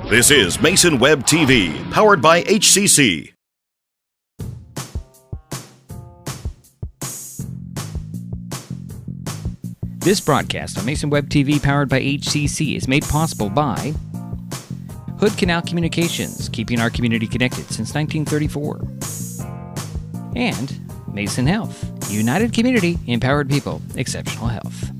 This is Mason Web TV, powered by HCC. This broadcast on Mason Web TV, powered by HCC, is made possible by Hood Canal Communications, keeping our community connected since 1934. And Mason Health, united community, empowered people, exceptional health.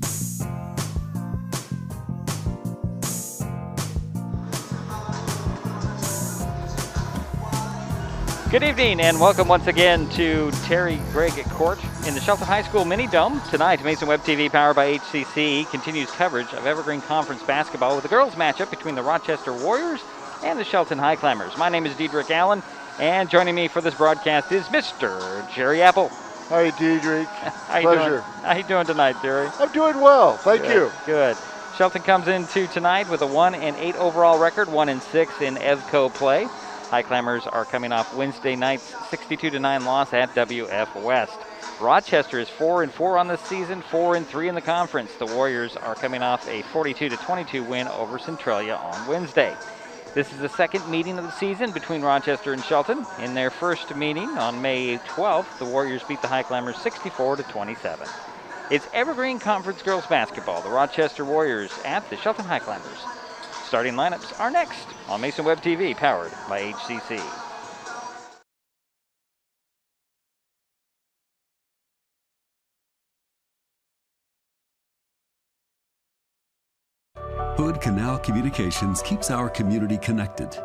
Good evening and welcome once again to Terry Gregg Court in the Shelton High School Mini Dome. Tonight, Mason Web TV, powered by HCC, continues coverage of Evergreen Conference basketball with the girls matchup between the Rochester Warriors and the Shelton Highclimbers. My name is Diedrich Allen, and joining me for this broadcast is Mr. Jerry Apple. Hi, Diedrich. Pleasure. How you doing tonight, Jerry? I'm doing well, thank you. Good. Shelton comes into tonight with a 1-8 overall record, 1-6 in EVCO play. Highclimbers are coming off Wednesday night's 62-9 loss at WF West. Rochester is 4-4 on the season, 4-3 in the conference. The Warriors are coming off a 42-22 win over Centralia on Wednesday. This is the second meeting of the season between Rochester and Shelton. In their first meeting on May 12th, the Warriors beat the Highclimbers 64-27. It's Evergreen Conference girls basketball. The Rochester Warriors at the Shelton Highclimbers. Starting lineups are next on Mason Web TV, powered by HCC. Hood Canal Communications keeps our community connected.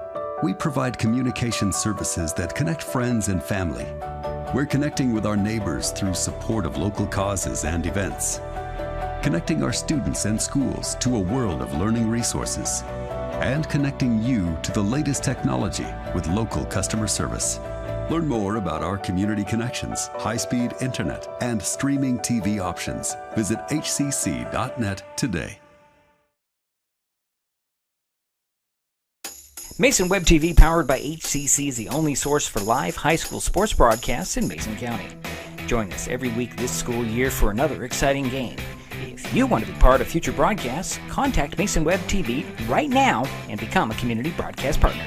We provide communication services that connect friends and family. We're connecting with our neighbors through support of local causes and events, connecting our students and schools to a world of learning resources, and connecting you to the latest technology with local customer service. Learn more about our community connections, high-speed internet, and streaming TV options. Visit hcc.net today. Mason Web TV, powered by HCC, is the only source for live high school sports broadcasts in Mason County. Join us every week this school year for another exciting game. If you want to be part of future broadcasts, contact Mason Web TV right now and become a community broadcast partner.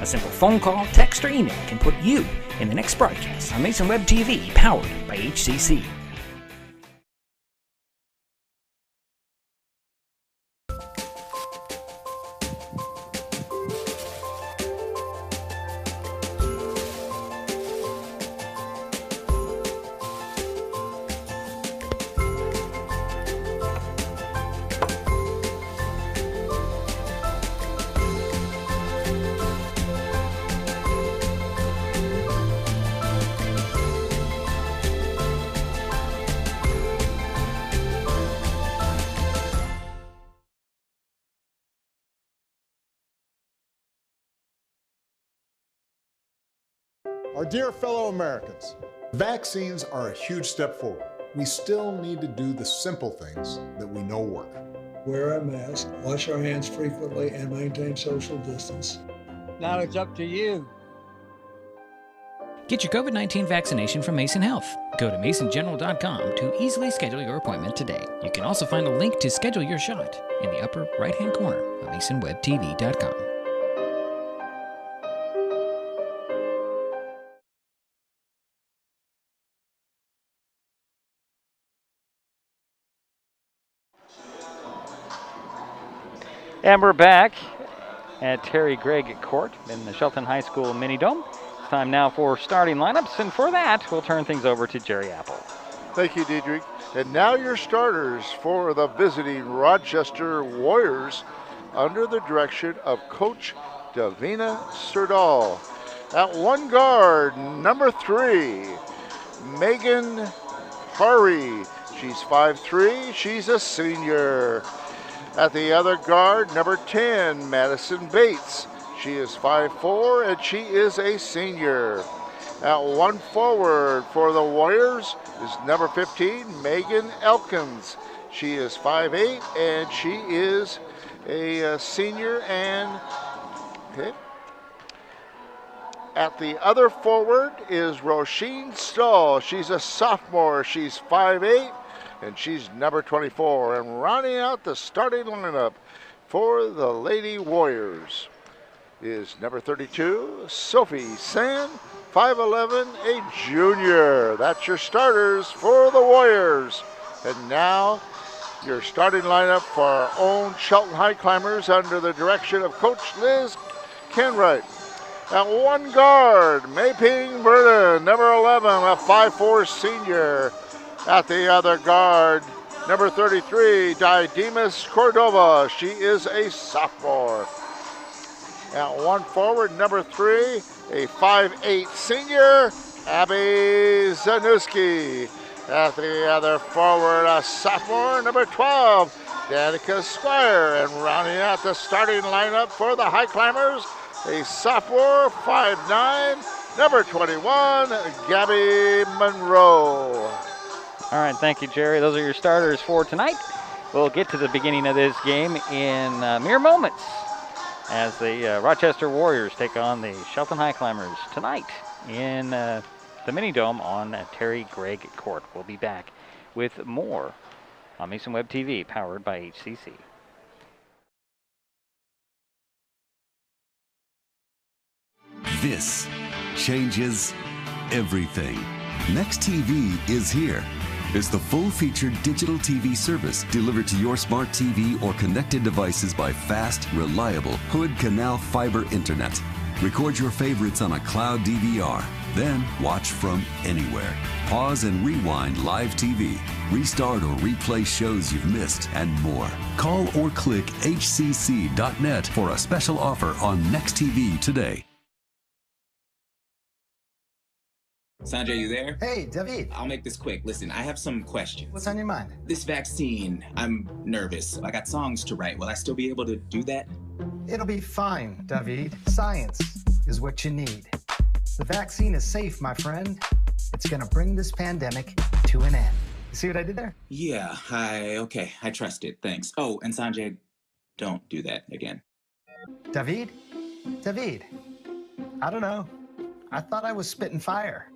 A simple phone call, text, or email can put you in the next broadcast on Mason Web TV, powered by HCC. Our dear fellow Americans, vaccines are a huge step forward. We still need to do the simple things that we know work. Wear a mask, wash our hands frequently, and maintain social distance. Now it's up to you. Get your COVID-19 vaccination from Mason Health. Go to masongeneral.com to easily schedule your appointment today. You can also find a link to schedule your shot in the upper right-hand corner of masonwebtv.com. And we're back at Terry Gregg Court in the Shelton High School Mini Dome. It's time now for starting lineups, and for that, we'll turn things over to Jerry Apple. Thank you, Diedrich. And now your starters for the visiting Rochester Warriors under the direction of Coach Davina Serdal. At one guard, number 3, Megan Hari. She's 5'3", she's a senior. At the other guard, number 10, Madison Bates. She is 5'4", and she is a senior. At one forward for the Warriors is number 15, Megan Elkins. She is 5'8", and she is a senior. And okay. At the other forward is Roisin Stahl. She's a sophomore. She's 5'8", and she's number 24. And rounding out the starting lineup for the Lady Warriors, is number 32, Sophie San, 5'11", a junior. That's your starters for the Warriors. And now your starting lineup for our own Shelton Highclimbers under the direction of Coach Liz Kenwright. At one guard, Meiping Vernon, number 11, a 5'4" senior. At the other guard, number 33, Didemus Cordova. She is a sophomore. At one forward, number 3, a 5'8" senior, Abby Zanuski. At the other forward, a sophomore, number 12, Danica Squire. And rounding out the starting lineup for the Highclimbers, a sophomore, 5'9", number 21, Gabby Monroe. All right, thank you, Jerry. Those are your starters for tonight. We'll get to the beginning of this game in mere moments as the Rochester Warriors take on the Shelton Highclimbers tonight in the Mini Dome on Terry Gregg Court. We'll be back with more on Mason Web TV, powered by HCC. This changes everything. Next TV is here. It's the full-featured digital TV service delivered to your smart TV or connected devices by fast, reliable Hood Canal fiber internet. Record your favorites on a cloud DVR, then watch from anywhere. Pause and rewind live TV, restart or replay shows you've missed, and more. Call or click hcc.net for a special offer on Next TV today. Sanjay, you there? Hey, David. I'll make this quick. Listen, I have some questions. What's on your mind? This vaccine, I'm nervous. I got songs to write. Will I still be able to do that? It'll be fine, David. Science is what you need. The vaccine is safe, my friend. It's gonna bring this pandemic to an end. You see what I did there? Yeah, okay. I trust it. Thanks. Oh, and Sanjay, don't do that again. David? David. I don't know. I thought I was spitting fire.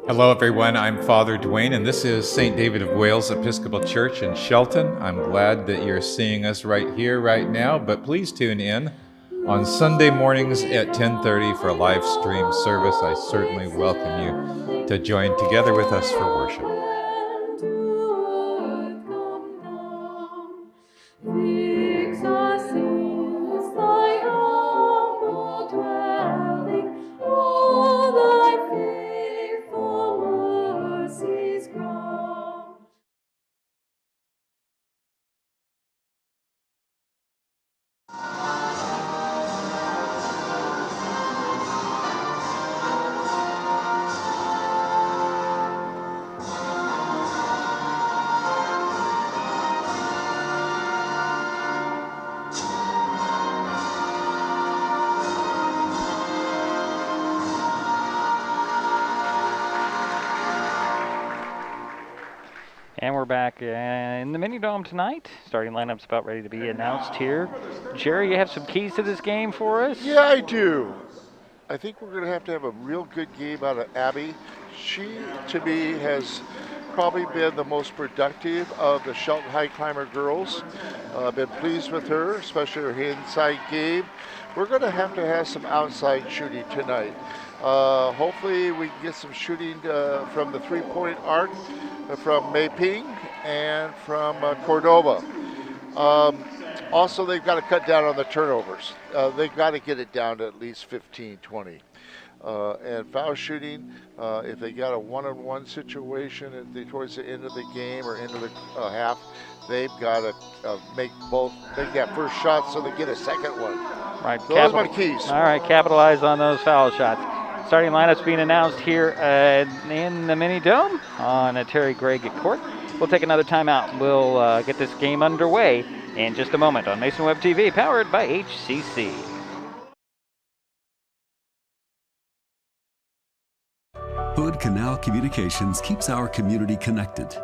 Hello everyone, I'm Father Dwayne and this is St. David of Wales Episcopal Church in Shelton. I'm glad that you're seeing us right here, right now, but please tune in on Sunday mornings at 10:30 for a live stream service. I certainly welcome you to join together with us for worship. And we're back in the Mini Dome tonight. Starting lineup's about ready to be announced here. Jerry, you have some keys to this game for us? Yeah, I do. I think we're going to have a real good game out of Abby. She, to me, has probably been the most productive of the Shelton Highclimber girls. I've been pleased with her, especially her inside game. We're going to have some outside shooting tonight. Hopefully we can get some shooting from the three-point arc from Meiping and from Cordova. Also, they've got to cut down on the turnovers. They've got to get it down to at least 15, 20. And foul shooting, if they got a one-on-one situation towards the end of the game or end of the half, they've got to make that first shot so they get a second one. Right, so those are my keys. All right, capitalize on those foul shots. Starting lineups being announced here in the mini dome on Terry Gregg at court. We'll take another timeout. We'll get this game underway in just a moment on Mason Web TV, powered by HCC. Hood Canal Communications keeps our community connected.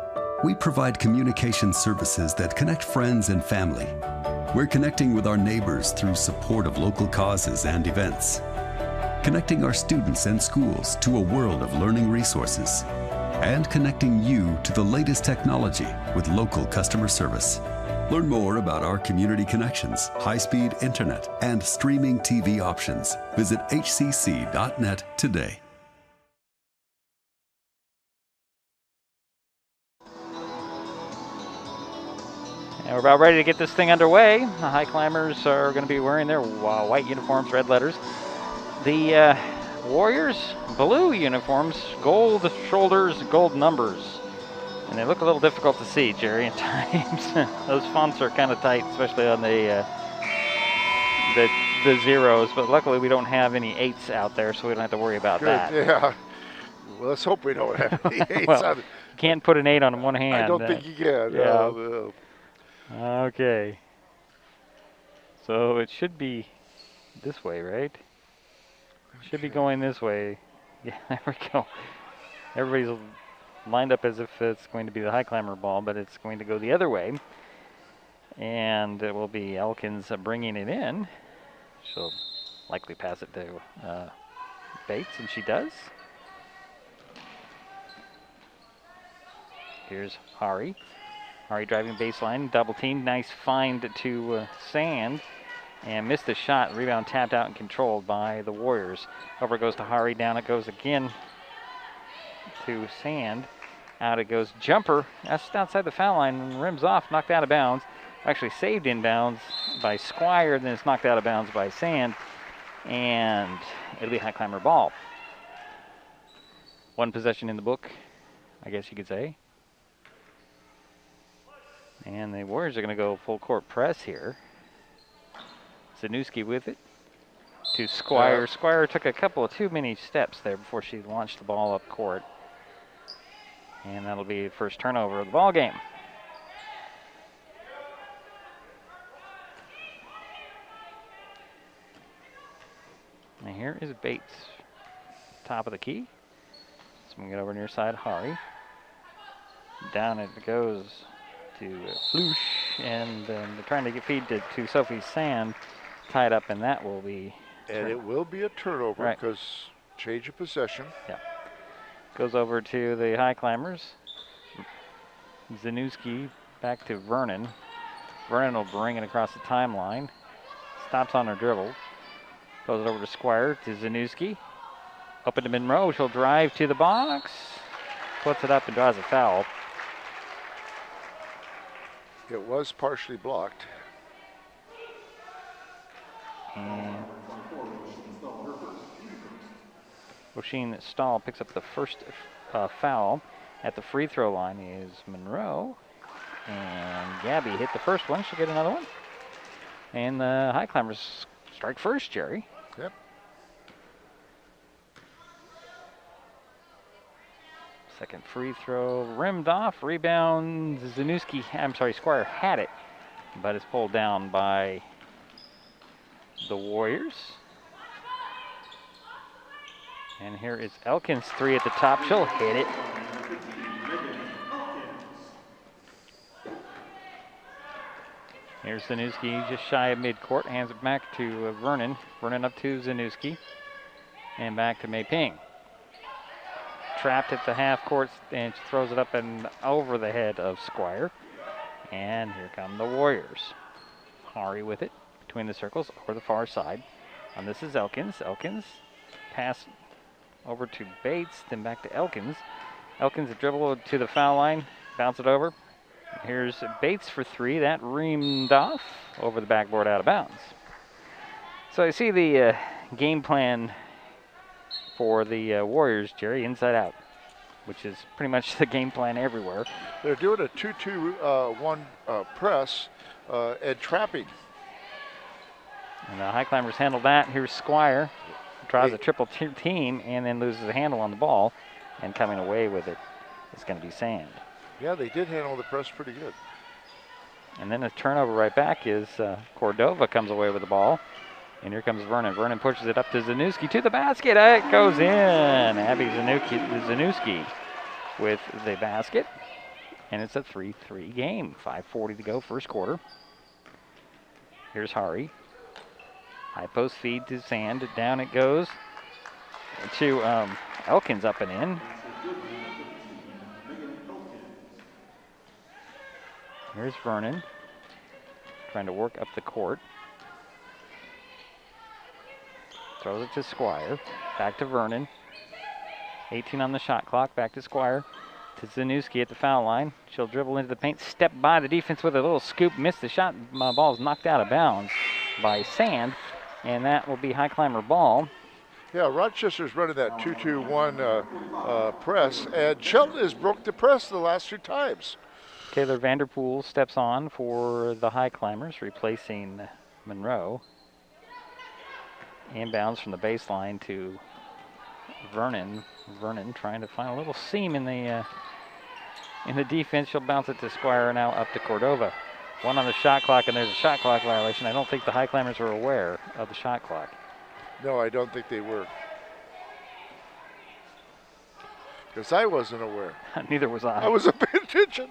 We provide communication services that connect friends and family. We're connecting with our neighbors through support of local causes and events. Connecting our students and schools to a world of learning resources. And connecting you to the latest technology with local customer service. Learn more about our community connections, high-speed internet, and streaming TV options. Visit hcc.net today. And we're about ready to get this thing underway. The Highclimbers are going to be wearing their white uniforms, red letters. The Warriors, blue uniforms, gold shoulders, gold numbers. And they look a little difficult to see, Jerry, at times. Those fonts are kind of tight, especially on the zeros. But luckily, we don't have any 8s out there, so we don't have to worry about that. Yeah. Well, let's hope we don't have any 8s well, on. You can't put an 8 on one hand. I don't think you can. Yeah. No. Okay. So it should be this way, right? Should be going this way. Yeah, there we go. Everybody's lined up as if it's going to be the Highclimber ball, but it's going to go the other way. And it will be Elkins bringing it in. She'll likely pass it to Bates, and she does. Here's Hari. Hari driving baseline, double team, nice find to Sand. And missed the shot. Rebound tapped out and controlled by the Warriors. Over it goes to Hari. Down it goes again to Sand. Out it goes. Jumper. That's outside the foul line. Rims off. Knocked out of bounds. Actually saved inbounds by Squire. Then it's knocked out of bounds by Sand. And it'll be Highclimber ball. One possession in the book, I guess you could say. And the Warriors are going to go full court press here. Zanussi with it to Squire. Squire took a couple of too many steps there before she launched the ball up court. And that'll be the first turnover of the ball game. And here is Bates, top of the key. So we get over near side, Hari. Down it goes to Flush, and they're trying to get feed to Sophie Sand. Tied up, and that will be... And it will be a turnover because change of possession. Yeah. Goes over to the Highclimbers. Zanussi back to Vernon. Vernon will bring it across the timeline. Stops on her dribble. Goes it over to Squire, to Zanussi. Open to Monroe. She'll drive to the box. Puts it up and draws a foul. It was partially blocked. And Roisin Stahl picks up the first foul. At the free throw line is Monroe. And Gabby hit the first one. She'll get another one. And the Highclimbers strike first, Jerry. Yep. Second free throw, rimmed off, rebound. Squire had it, but it's pulled down by the Warriors. And here is Elkins, 3 at the top. She'll hit it. Here's Zanussi just shy of midcourt. Hands it back to Vernon. Vernon up to Zanussi. And back to Mei Ping. Trapped at the half court, and she throws it up and over the head of Squire. And here come the Warriors. Hari with it between the circles over the far side. And this is Elkins. Elkins pass over to Bates, then back to Elkins. Elkins a dribble to the foul line, bounce it over. Here's Bates for 3. That reamed off over the backboard out of bounds. So I see the game plan for the Warriors, Jerry, inside out, which is pretty much the game plan everywhere. They're doing a 2-2-1 press and trapping. And the Highclimbers handle that. Here's Squire tries a triple team and then loses the handle on the ball, and coming away with it is going to be Sand. Yeah, they did handle the press pretty good. And then a turnover right back is Cordova comes away with the ball. And here comes Vernon. Vernon pushes it up to Zanuski to the basket. It goes in. Abby Zanuski with the basket. And it's a 3-3 game. 5:40 to go, first quarter. Here's Hari. High post feed to Sand. Down it goes to Elkins, up and in. Here's Vernon trying to work up the court. Throws it to Squire. Back to Vernon. 18 on the shot clock. Back to Squire. To Zanuski at the foul line. She'll dribble into the paint. Step by the defense with a little scoop. Missed the shot. Ball's knocked out of bounds by Sand. And that will be Highclimber ball. Yeah, Rochester's running that 2-2-1 press. And Shelton has broke the press the last 2 times. Taylor Vanderpool steps on for the Highclimbers, replacing Monroe. Inbounds from the baseline to Vernon. Vernon trying to find a little seam in the defense. She'll bounce it to Squire, now up to Cordova. 1 on the shot clock, and there's a shot clock violation. I don't think the Highclimbers were aware of the shot clock. No, I don't think they were. Because I wasn't aware. Neither was I. I wasn't paying attention.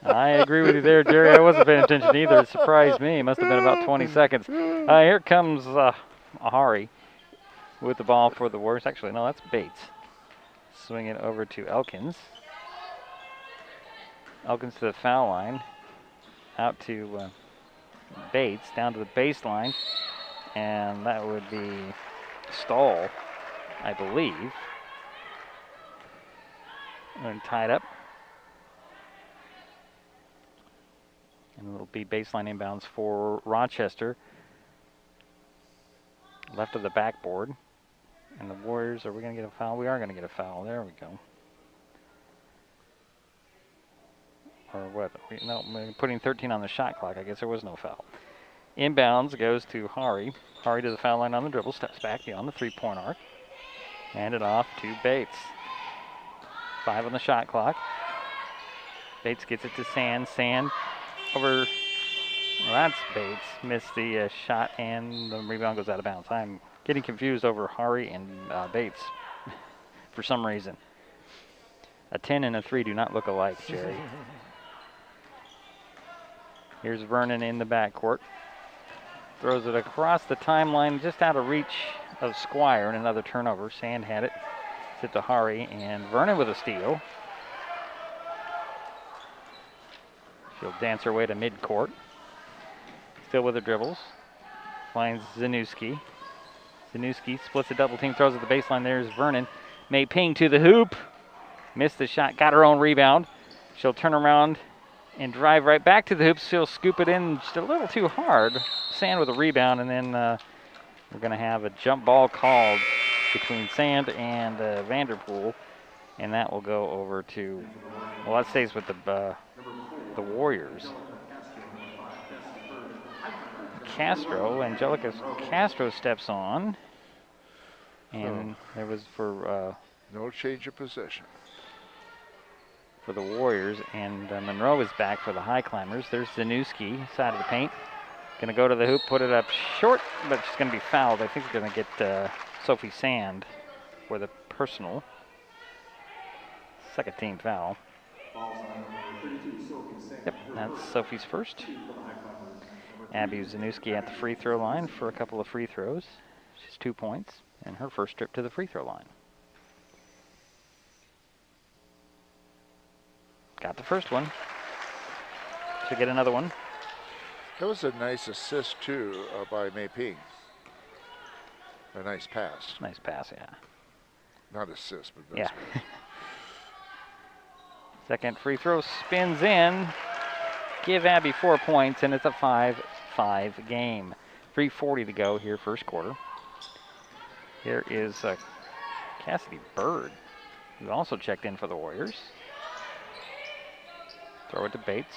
I agree with you there, Jerry. I wasn't paying attention either. It surprised me. It must have been about 20 seconds. Here comes Hari with the ball for the Warriors. Actually, no, that's Bates. Swing it over to Elkins. Elkins to the foul line. Out to Bates, down to the baseline. And that would be Stahl, I believe. And tied up. And it'll be baseline inbounds for Rochester. Left of the backboard. And the Warriors, are we going to get a foul? We are going to get a foul. There we go. Or what? No, putting 13 on the shot clock. I guess there was no foul. Inbounds goes to Hari. Hari to the foul line on the dribble. Steps back beyond the three-point arc. Hand it off to Bates. 5 on the shot clock. Bates gets it to Sand. Sand over. Well, that's Bates. Missed the shot, and the rebound goes out of bounds. I'm getting confused over Hari and Bates for some reason. A 10 and a 3 do not look alike, Jerry. Here's Vernon in the backcourt. Throws it across the timeline, just out of reach of Squire, and another turnover. Sand had it. Hit to Hari, and Vernon with a steal. She'll dance her way to midcourt. Still with her dribbles. Finds Zanuski. Zanuski splits a double team, throws at the baseline. There's Vernon. May ping to the hoop. Missed the shot, got her own rebound. She'll turn around and drive right back to the hoop. She'll scoop it in just a little too hard. Sand with a rebound, and then we're going to have a jump ball called between Sand and Vanderpool, and that will go over to, well, that stays with the Warriors. Angelica Castro steps on, and there was for no change of possession for the Warriors, and Monroe is back for the Highclimbers. There's Zanuski, side of the paint. Going to go to the hoop, put it up short, but she's going to be fouled. I think we're going to get Sophie Sand for the personal. Second team foul. Yep, that's Sophie's first. Abby Zanuski at the free throw line for a couple of free throws. She's 2 points, and her first trip to the free throw line. Got the first one. She'll get another one. That was a nice assist, too, by Mei Ping. A nice pass. Nice pass, yeah. Not assist, but nice yeah. Second free throw spins in. Give Abby 4 points, and it's a 5-5 game. 3:40 to go here, first quarter. Here is Cassidy Bird, who also checked in for the Warriors. Throw it to Bates.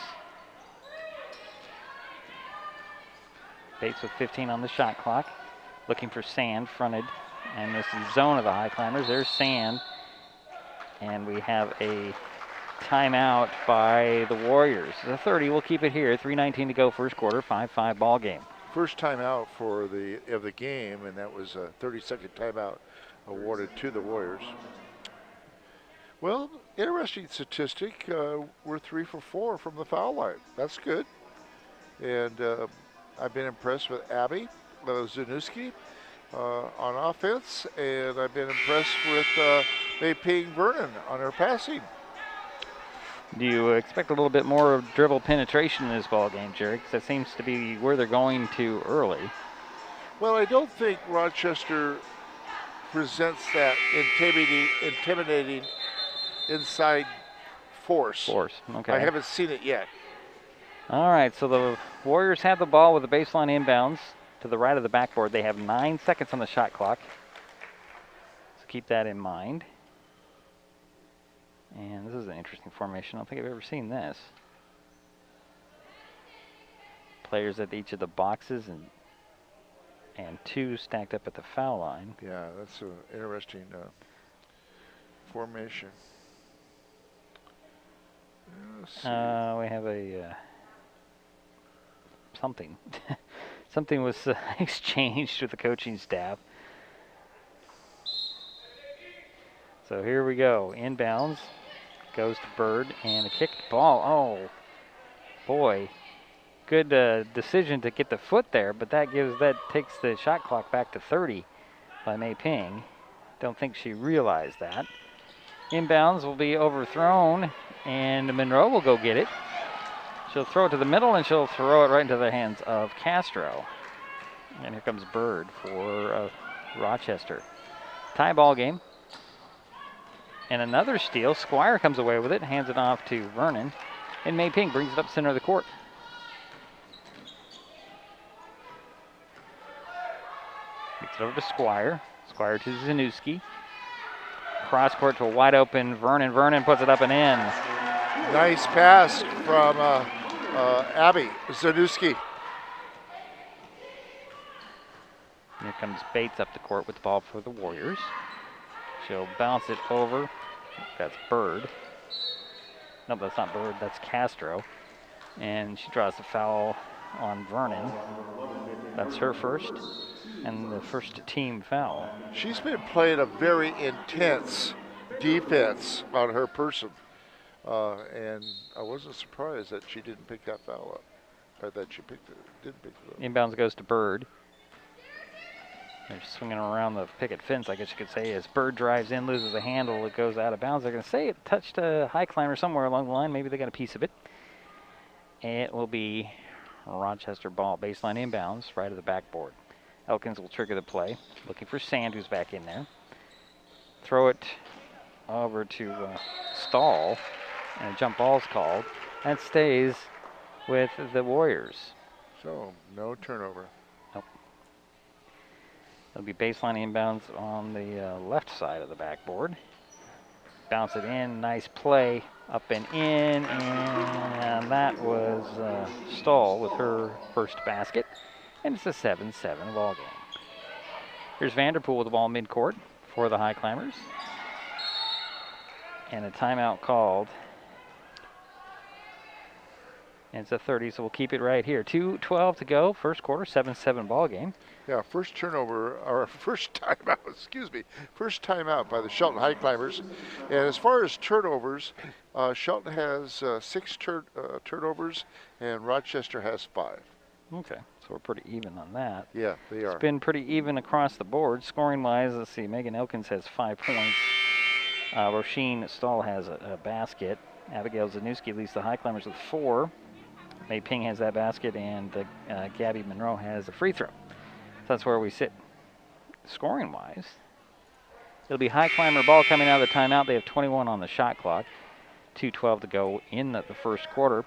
Bates with 15 on the shot clock. looking for Sand fronted. And this is zone of the Highclimbers. There's Sand. And we have a timeout by the Warriors. The 30 will keep it here. 3:19 to go, first quarter, 5-5 ball game. First timeout for the game, and that was a 30-second timeout awarded to the Warriors. Well, interesting statistic. We're 3 for 4 from the foul line. That's good. And I've been impressed with Abby Zanuski on offense, and I've been impressed with Mei Ping Vernon on her passing. Do you expect a little bit more of dribble penetration in this ball game, Jerry? Because that seems to be where they're going to early. Well, I don't think Rochester presents that intimidating inside force. Okay. I haven't seen it yet. All right, so the Warriors have the ball with the baseline inbounds to the right of the backboard. They have 9 seconds on the shot clock. So keep that in mind. And this is an interesting formation. I don't think I've ever seen this. Players at each of the boxes and 2 stacked up at the foul line. Yeah, that's an interesting formation. We have a something. Something was exchanged with the coaching staff. So here we go. Inbounds goes to Bird and a kick ball. Oh, boy. Good decision to get the foot there, but that takes the shot clock back to 30 by Mei Ping. Don't think she realized that. Inbounds will be overthrown, and Monroe will go get it. She'll throw it to the middle, and she'll throw it right into the hands of Castro. And here comes Bird for Rochester. Tie ball game. And another steal. Squire comes away with it, hands it off to Vernon. And Mei Ping brings it up center of the court. Gets it over to Squire. Squire to Zanuski. Cross court to a wide open Vernon. Vernon puts it up and in. Nice pass from Abby Zanuski. Here comes Bates up the court with the ball for the Warriors. She'll bounce it over. That's Bird. No, that's not Bird. That's Castro. And she draws the foul on Vernon. That's her first. And the first team foul. She's been playing a very intense defense on her person. And I wasn't surprised that she didn't pick that foul up. Or that she didn't pick it up. Inbounds goes to Bird. They're swinging around the picket fence, I guess you could say. As Bird drives in, loses a handle, it goes out of bounds. They're going to say it touched a high climber somewhere along the line. Maybe they got a piece of it. It will be Rochester ball. Baseline inbounds, right of the backboard. Elkins will trigger the play. Looking for Sand, who's back in there. Throw it over to Stahl, and a jump ball's called. That stays with the Warriors. So, no turnover. Nope. It'll be baseline inbounds on the left side of the backboard. Bounce it in, nice play, up and in, and that was Stahl with her first basket. And it's a 7-7 ball game. Here's Vanderpool with the ball midcourt for the Highclimbers. And a timeout called. And it's a 30, so we'll keep it right here. 2:12 to go, first quarter, 7-7 ball game. Yeah, first timeout by the Shelton Highclimbers. And as far as turnovers, Shelton has 6 turnovers and Rochester has 5. Okay, so we're pretty even on that. Yeah, they are. It's been pretty even across the board. Scoring-wise, let's see, Megan Elkins has 5 points. Roisin Stahl has a basket. Abigail Zanuski leads the Highclimbers with 4. Mei Ping has that basket, and Gabby Monroe has a free throw. So that's where we sit. Scoring-wise, it'll be Highclimber ball coming out of the timeout. They have 21 on the shot clock. 2:12 to go in the first quarter.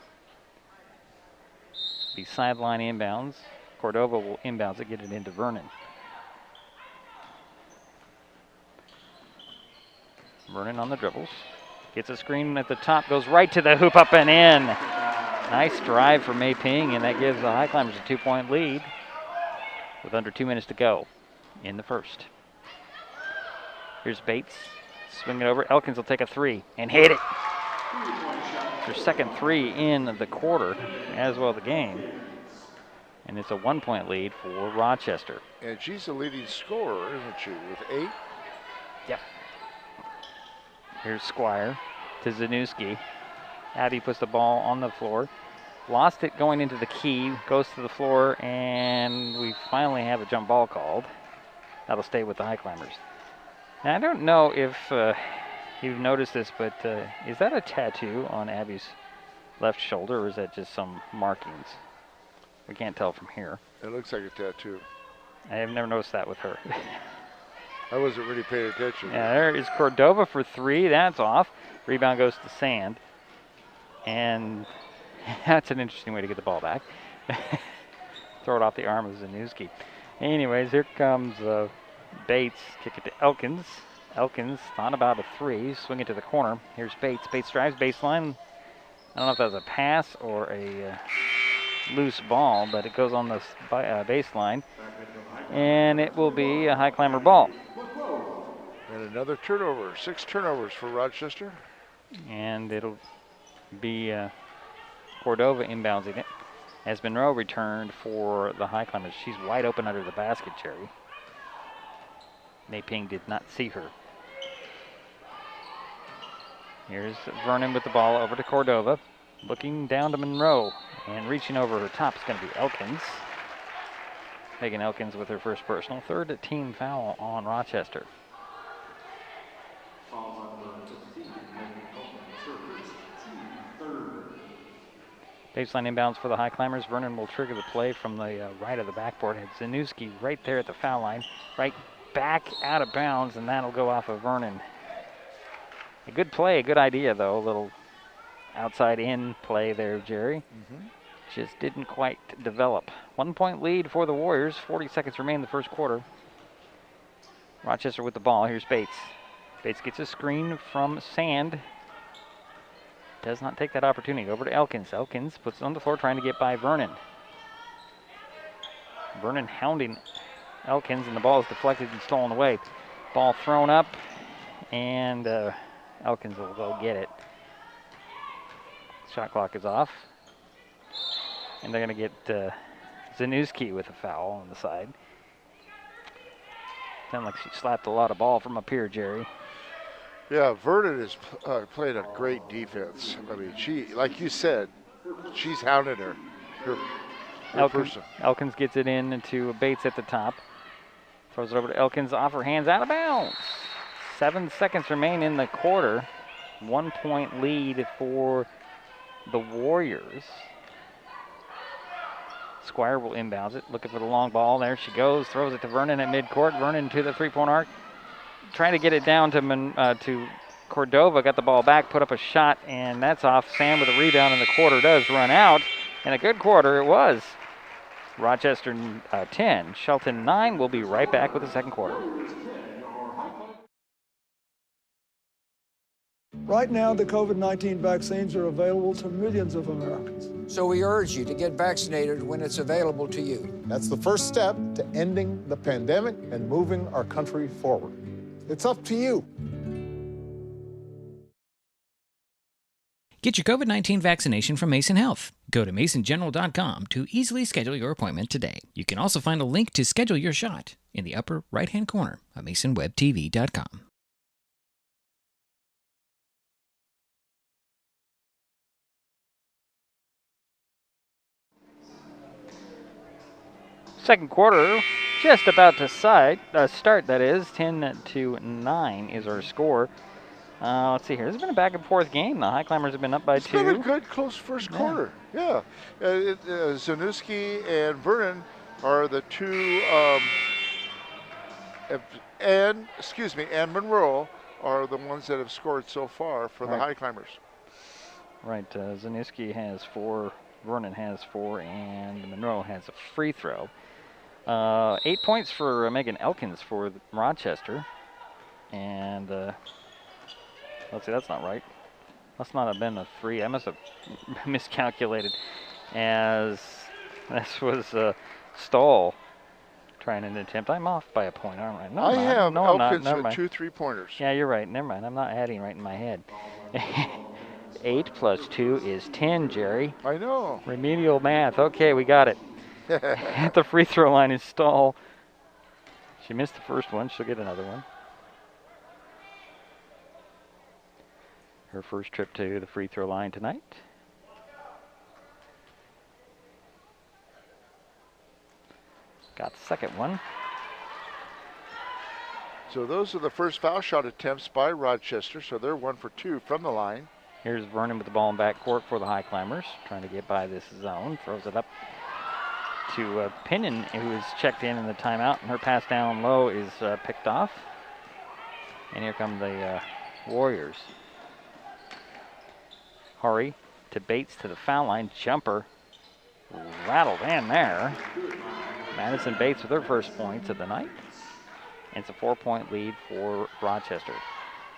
Be sideline inbounds. Cordova will inbounds it, get it into Vernon. Vernon on the dribbles. Gets a screen at the top, goes right to the hoop, up and in. Nice drive for Mei Ping, and that gives the Highclimbers a 2-point lead with under 2 minutes to go. in the first. Here's Bates. Swing it over. Elkins will take a 3 and hit it. Their second 3 in the quarter, as well the game. And it's a 1-point lead for Rochester. And she's the leading scorer, isn't she, with 8? Yep. Here's Squire to Zanuski. Abby puts the ball on the floor. Lost it going into the key, goes to the floor, and we finally have a jump ball called. That'll stay with the Highclimbers. Now, I don't know if you've noticed this, but is that a tattoo on Abby's left shoulder, or is that just some markings? We can't tell from here. It looks like a tattoo. I have never noticed that with her. I wasn't really paying attention. Yeah, there is Cordova for 3. That's off. Rebound goes to Sand. And that's an interesting way to get the ball back. Throw it off the arm of Zanuski. Anyways, here comes Bates. Kick it to Elkins. Elkins thought about a 3. Swing it to the corner. Here's Bates. Bates drives baseline. I don't know if that was a pass or a loose ball, but it goes on the baseline. And it will be a Highclimber ball. And another turnover. 6 turnovers for Rochester. And it'll be Cordova inbounding it as Monroe returned for the Highclimbers. She's wide open under the basket, Jerry. Mei-Ping did not see her. Here's Vernon with the ball over to Cordova. Looking down to Monroe. And reaching over her top is going to be Elkins. Megan Elkins with her first personal. 3rd team foul on Rochester. Baseline inbounds for the Highclimbers. Vernon will trigger the play from the right of the backboard. And Zanuski right there at the foul line. Right back out of bounds, and that'll go off of Vernon. A good play, a good idea, though. A little outside-in play there, Jerry. Just didn't quite develop. 1-point lead for the Warriors. 40 seconds remain in the first quarter. Rochester with the ball. Here's Bates. Bates gets a screen from Sand. Does not take that opportunity. Over to Elkins. Elkins puts it on the floor trying to get by Vernon. Vernon hounding Elkins, and the ball is deflected and stolen away. Ball thrown up, and Elkins will go get it. Shot clock is off. And they're going to get Zanuski with a foul on the side. Sounds like she slapped a lot of ball from up here, Jerry. Yeah, Vernon is playing a great defense. I mean, she, like you said, she's hounding her person. Elkins gets it in to Bates at the top. Throws it over to Elkins, off her hands, out of bounds. 7 seconds remain in the quarter. 1-point lead for the Warriors. Squire will inbounds it, looking for the long ball. There she goes, throws it to Vernon at midcourt. Vernon to the 3-point arc. Trying to get it down to Cordova. Got the ball back, put up a shot, and that's off. Sam with a rebound, and the quarter does run out. And a good quarter it was. Rochester 10, Shelton 9. We'll be right back with the second quarter. Right now, the COVID-19 vaccines are available to millions of Americans. So we urge you to get vaccinated when it's available to you. That's the first step to ending the pandemic and moving our country forward. It's up to you. Get your COVID-19 vaccination from Mason Health. Go to masongeneral.com to easily schedule your appointment today. You can also find a link to schedule your shot in the upper right-hand corner of masonwebtv.com. Second quarter, just about to start, that is. 10-9 is our score. Let's see here. This has been a back-and-forth game. The Highclimbers have been up by 2. It's been a good, close first quarter. Yeah. Zanuski and Vernon are the two, and Monroe are the ones that have scored so far for the Highclimbers. Right. Zanuski has 4, Vernon has 4, and Monroe has a free throw. 8 points for Megan Elkins for Rochester. And let's see, that's not right. Must not have been a 3. I must have miscalculated, as this was Stoll trying an attempt. I'm off by a point, aren't I? No, I I'm not. have No, I'm not. Elkins Never with mind. 2 3-pointers. Yeah, you're right. Never mind. I'm not adding right in my head. 8 plus 2 is 10, Jerry. I know. Remedial math. Okay, we got it. At the free throw line is Stahl. She missed the first one. She'll get another one. Her first trip to the free throw line tonight. Got the second one. So those are the first foul shot attempts by Rochester, so they're 1 for 2 from the line. Here's Vernon with the ball in backcourt for the Highclimbers, trying to get by this zone. Throws it up to Pinnon, who is checked in the timeout, and her pass down low is picked off. And here come the Warriors. Hurry to Bates to the foul line. Jumper rattled in there. Madison Bates with her first points of the night. And it's a 4-point lead for Rochester.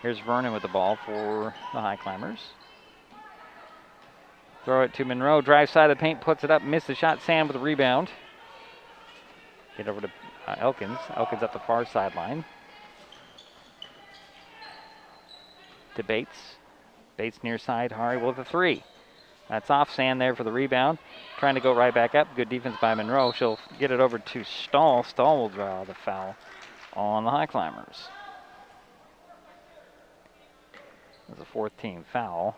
Here's Vernon with the ball for the Highclimbers. Throw it to Monroe. Drive side of the paint, puts it up, missed the shot. Sam with the rebound. Get over to Elkins. Elkins up the far sideline. To Bates. Bates near side. Hari with a 3. That's off. Sand there for the rebound. Trying to go right back up. Good defense by Monroe. She'll get it over to Stahl. Stahl will draw the foul on the Highclimbers. There's a 4th team foul.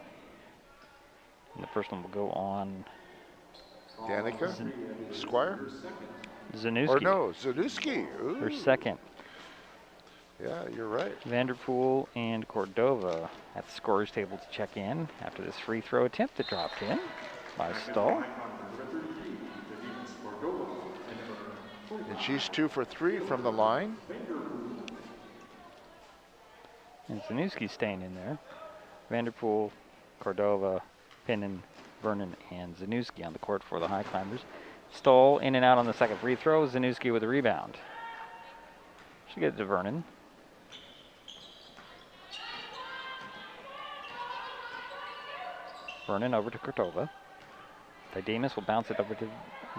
And the first one will go on Danica? Squire? Zanussi. Or no, Zanussi. Ooh. Her second. Yeah, you're right. Vanderpool and Cordova at the scorer's table to check in after this free throw attempt that dropped in by Stahl. And she's 2 for 3 from the line. And Zanussi staying in there. Vanderpool, Cordova, Pinnon, Vernon, and Zanussi on the court for the Highclimbers. Stahl in and out on the second free throw. Zanussi with the rebound. She gets it to Vernon. Vernon over to Cordova. Didemus will bounce it over to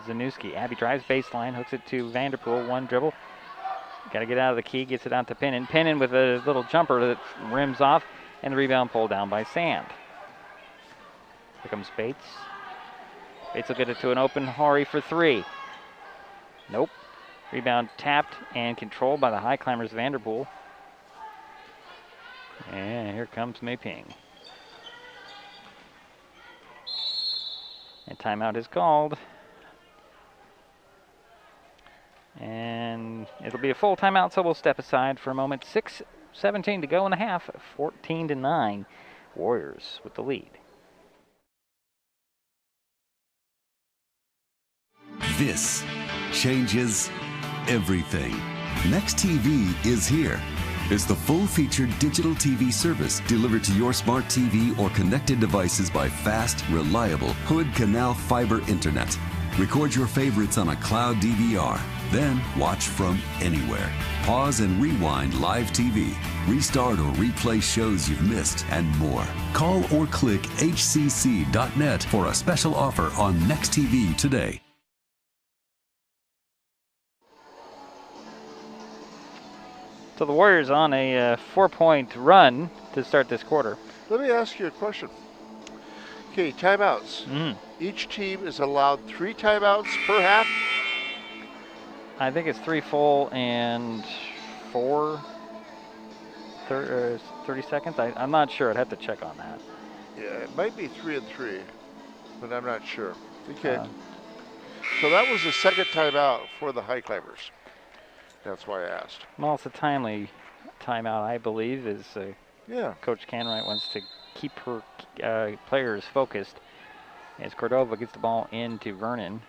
Zanussi. Abby drives baseline, hooks it to Vanderpool. One dribble. Got to get out of the key, gets it out to Pinnon. Pinnon with a little jumper that rims off, and the rebound pulled down by Sand. Here comes Bates. Bates will get it to an open Hari for 3. Nope. Rebound tapped and controlled by the Highclimbers Vanderpool. And here comes Mei Ping. And timeout is called. And it'll be a full timeout, so we'll step aside for a moment. 6:17 to go in the half, 14-9. Warriors with the lead. This changes everything. Next TV is here. It's the full-featured digital TV service delivered to your smart TV or connected devices by fast, reliable Hood Canal fiber internet. Record your favorites on a cloud DVR, then watch from anywhere. Pause and rewind live TV, restart or replay shows you've missed, and more. Call or click hcc.net for a special offer on Next TV today. So the Warriors on a 4-point run to start this quarter. Let me ask you a question. Okay, timeouts. Each team is allowed 3 timeouts per half? I think it's 3 full and 4 30 seconds. I'm not sure. I'd have to check on that. Yeah, it might be 3 and 3, but I'm not sure. Okay. So that was the second timeout for the Highclimbers. That's why I asked. Well, it's a timely timeout, I believe, as yeah. Coach Canwright wants to keep her players focused as Cordova gets the ball into Vernon.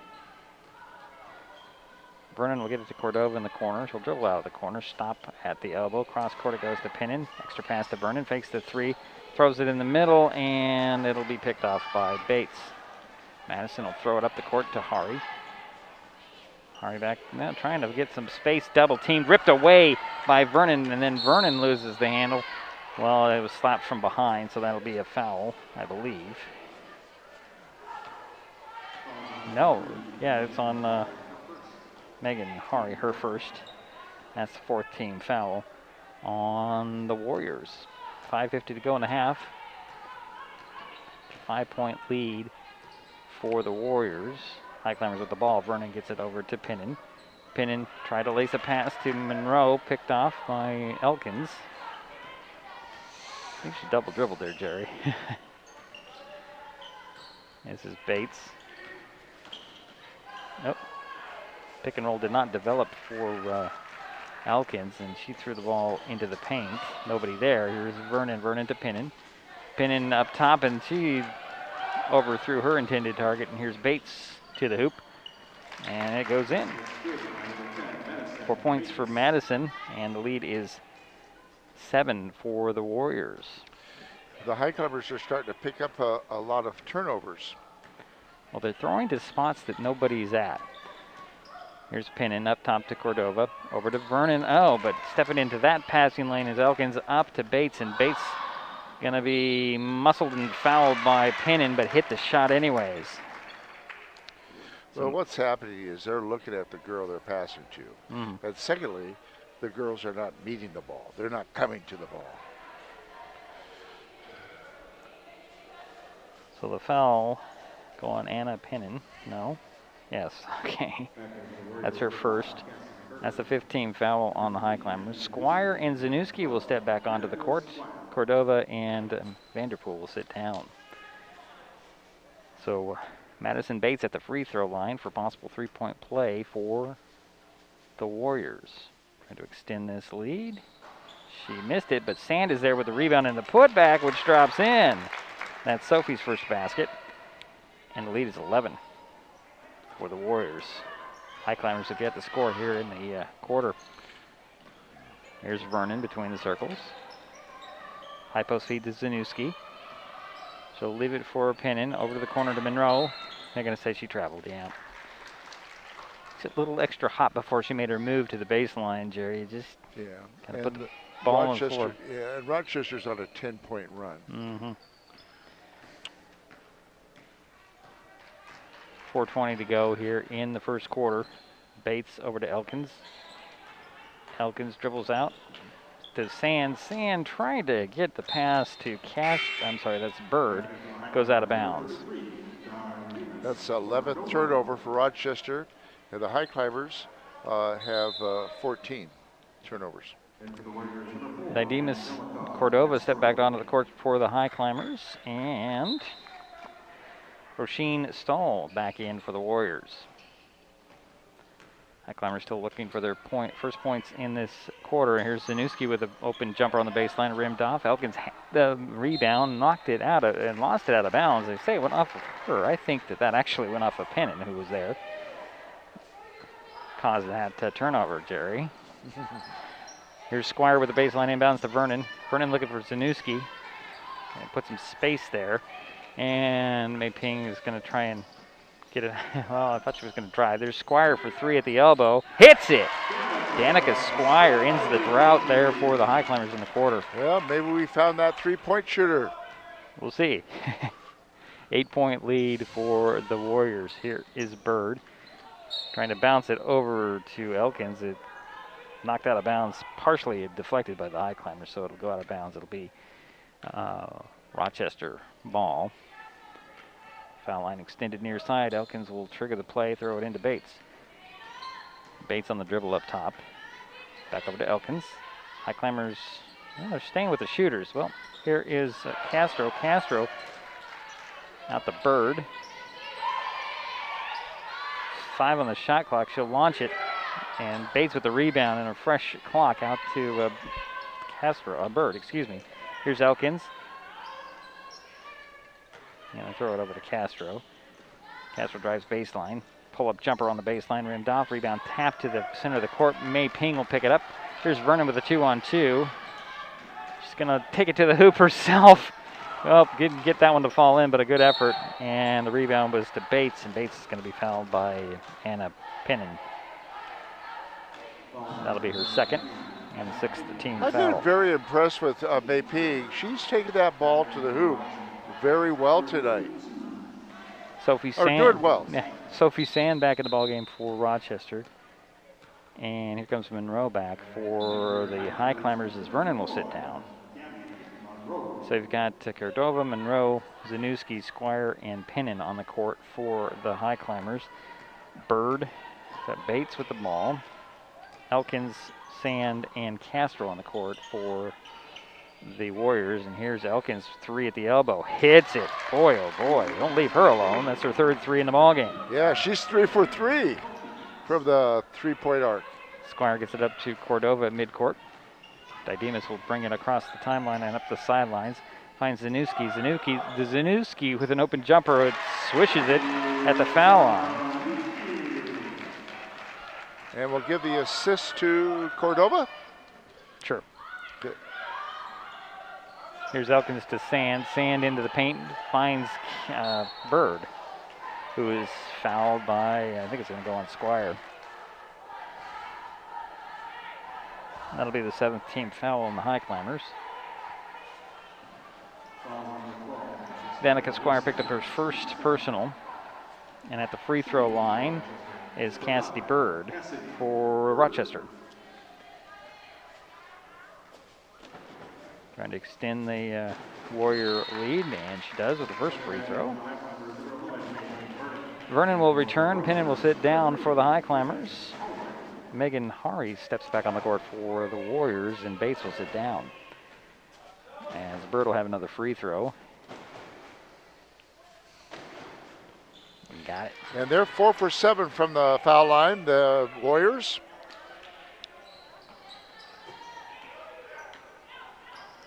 Vernon will get it to Cordova in the corner. She'll dribble out of the corner, stop at the elbow. Cross court it goes to Pinnon. Extra pass to Vernon, fakes the 3, throws it in the middle, and it'll be picked off by Bates. Madison will throw it up the court to Hari. Hari back now, trying to get some space, double teamed, ripped away by Vernon, and then Vernon loses the handle. Well, it was slapped from behind, so that'll be a foul, I believe. No, yeah, it's on Megan Hari, her first. That's the 4th team foul on the Warriors. 5:50 to go in the half. 5-point lead for the Warriors. Highclimbers with the ball. Vernon gets it over to Pinnon. Pinnon tried to lace a pass to Monroe, picked off by Elkins. I think she double dribbled there, Jerry. This is Bates. Nope. Pick and roll did not develop for Elkins, and she threw the ball into the paint. Nobody there. Here's Vernon. Vernon to Pinnon. Pinnon up top, and she overthrew her intended target. And here's Bates to the hoop, and it goes in. 4 points for Madison, and the lead is 7 for the Warriors. The Highclimbers are starting to pick up a lot of turnovers. Well, they're throwing to spots that nobody's at. Here's Pinnon up top to Cordova, over to Vernon. Oh, but stepping into that passing lane is Elkins, up to Bates, and Bates gonna be muscled and fouled by Pinnon, but hit the shot anyways. Well, what's happening is they're looking at the girl they're passing to. And secondly, the girls are not meeting the ball. They're not coming to the ball. So the foul go on Anna Pinnon. No? Yes, okay. That's her first. That's the 15th foul on the Highclimbers. Squire and Zanuski will step back onto the court. Cordova and Vanderpool will sit down. So Madison Bates at the free throw line for possible 3-point play for the Warriors. Trying to extend this lead. She missed it, but Sand is there with the rebound and the putback, which drops in. That's Sophie's first basket. And the lead is 11 for the Warriors. Highclimbers will get the score here in the quarter. Here's Vernon between the circles. High post feed to Zanuski. She'll leave it for Pinnon. Over to the corner to Monroe. They're going to say she traveled, yeah. It's a little extra hot before she made her move to the baseline, Jerry. Just kind of put the ball on the floor. Yeah, and Rochester's on a 10-point run. 4:20 to go here in the first quarter. Bates over to Elkins. Elkins dribbles out to Sand. Sand trying to get the pass to that's Bird. Goes out of bounds. That's 11th turnover for Rochester, and the Highclimbers have 14 turnovers. Didymus Cordova stepped back onto the court for the Highclimbers, and Roisin Stahl back in for the Warriors. Highclimbers still looking for their first points in this quarter. Here's Zanuski with an open jumper on the baseline, rimmed off. Elkins had the rebound, knocked it out and lost it out of bounds. They say it went off of her. I think that actually went off of Pinnon, who was there. Caused that turnover, Jerry. Here's Squire with the baseline inbounds to Vernon. Vernon looking for Zanuski. Put some space there. And Mei Ping is going to try and get it. Well, I thought she was going to drive. There's Squire for 3 at the elbow. Hits it! Danica Squire ends the drought there for the Highclimbers in the quarter. Well, maybe we found that 3-point shooter. We'll see. 8-point lead for the Warriors. Here is Bird trying to bounce it over to Elkins. It knocked out of bounds, partially deflected by the Highclimbers, so it'll go out of bounds. It'll be Rochester ball. Foul line extended near side. Elkins will trigger the play, throw it into Bates. Bates on the dribble up top. Back over to Elkins. Highclimbers, they're staying with the shooters. Well, here is Castro. Castro out the Bird. 5 on the shot clock. She'll launch it. And Bates with the rebound and a fresh clock out to Bird, excuse me. Here's Elkins. And throw it over to Castro. Castro drives baseline. Pull-up jumper on the baseline, rimmed off. Rebound tap to the center of the court. Mei Ping will pick it up. Here's Vernon with a 2-on-2. She's going to take it to the hoop herself. Well, didn't get that one to fall in, but a good effort. And the rebound was to Bates, and Bates is going to be fouled by Anna Pinnon. That'll be her second and 6th team foul. I've been very impressed with Mei Ping. She's taken that ball to the hoop very well tonight. Sophie Sand. Doing well. Yeah, Sophie Sand back in the ballgame for Rochester. And here comes Monroe back for the Highclimbers as Vernon will sit down. So you've got Cordova, Monroe, Zanuski, Squire, and Pinnon on the court for the Highclimbers. Bird, got Bates with the ball. Elkins, Sand, and Castro on the court for the Warriors. And here's Elkins, 3 at the elbow. Hits it. Boy, oh boy. Don't leave her alone. That's her third 3 in the ballgame. Yeah, she's 3 for 3 from the three-point arc. Squire gets it up to Cordova at midcourt. Didemus will bring it across the timeline and up the sidelines. Finds Zanuski. Zanuski with an open jumper. It swishes it at the foul line. And we'll give the assist to Cordova? Sure. Good. Here's Elkins to Sand. Sand into the paint. Finds Bird, who is fouled by, I think it's going to go on Squire. That'll be the 7th team foul on the Highclimbers. Danica Squire picked up her first personal. And at the free throw line is Cassidy Bird for Rochester. Trying to extend the Warrior lead, and she does with the first free throw. Vernon will return. Pinnon will sit down for the Highclimbers. Megan Hari steps back on the court for the Warriors, and Bates will sit down. As Bird will have another free throw. Got it. And they're 4 for 7 from the foul line, the Warriors.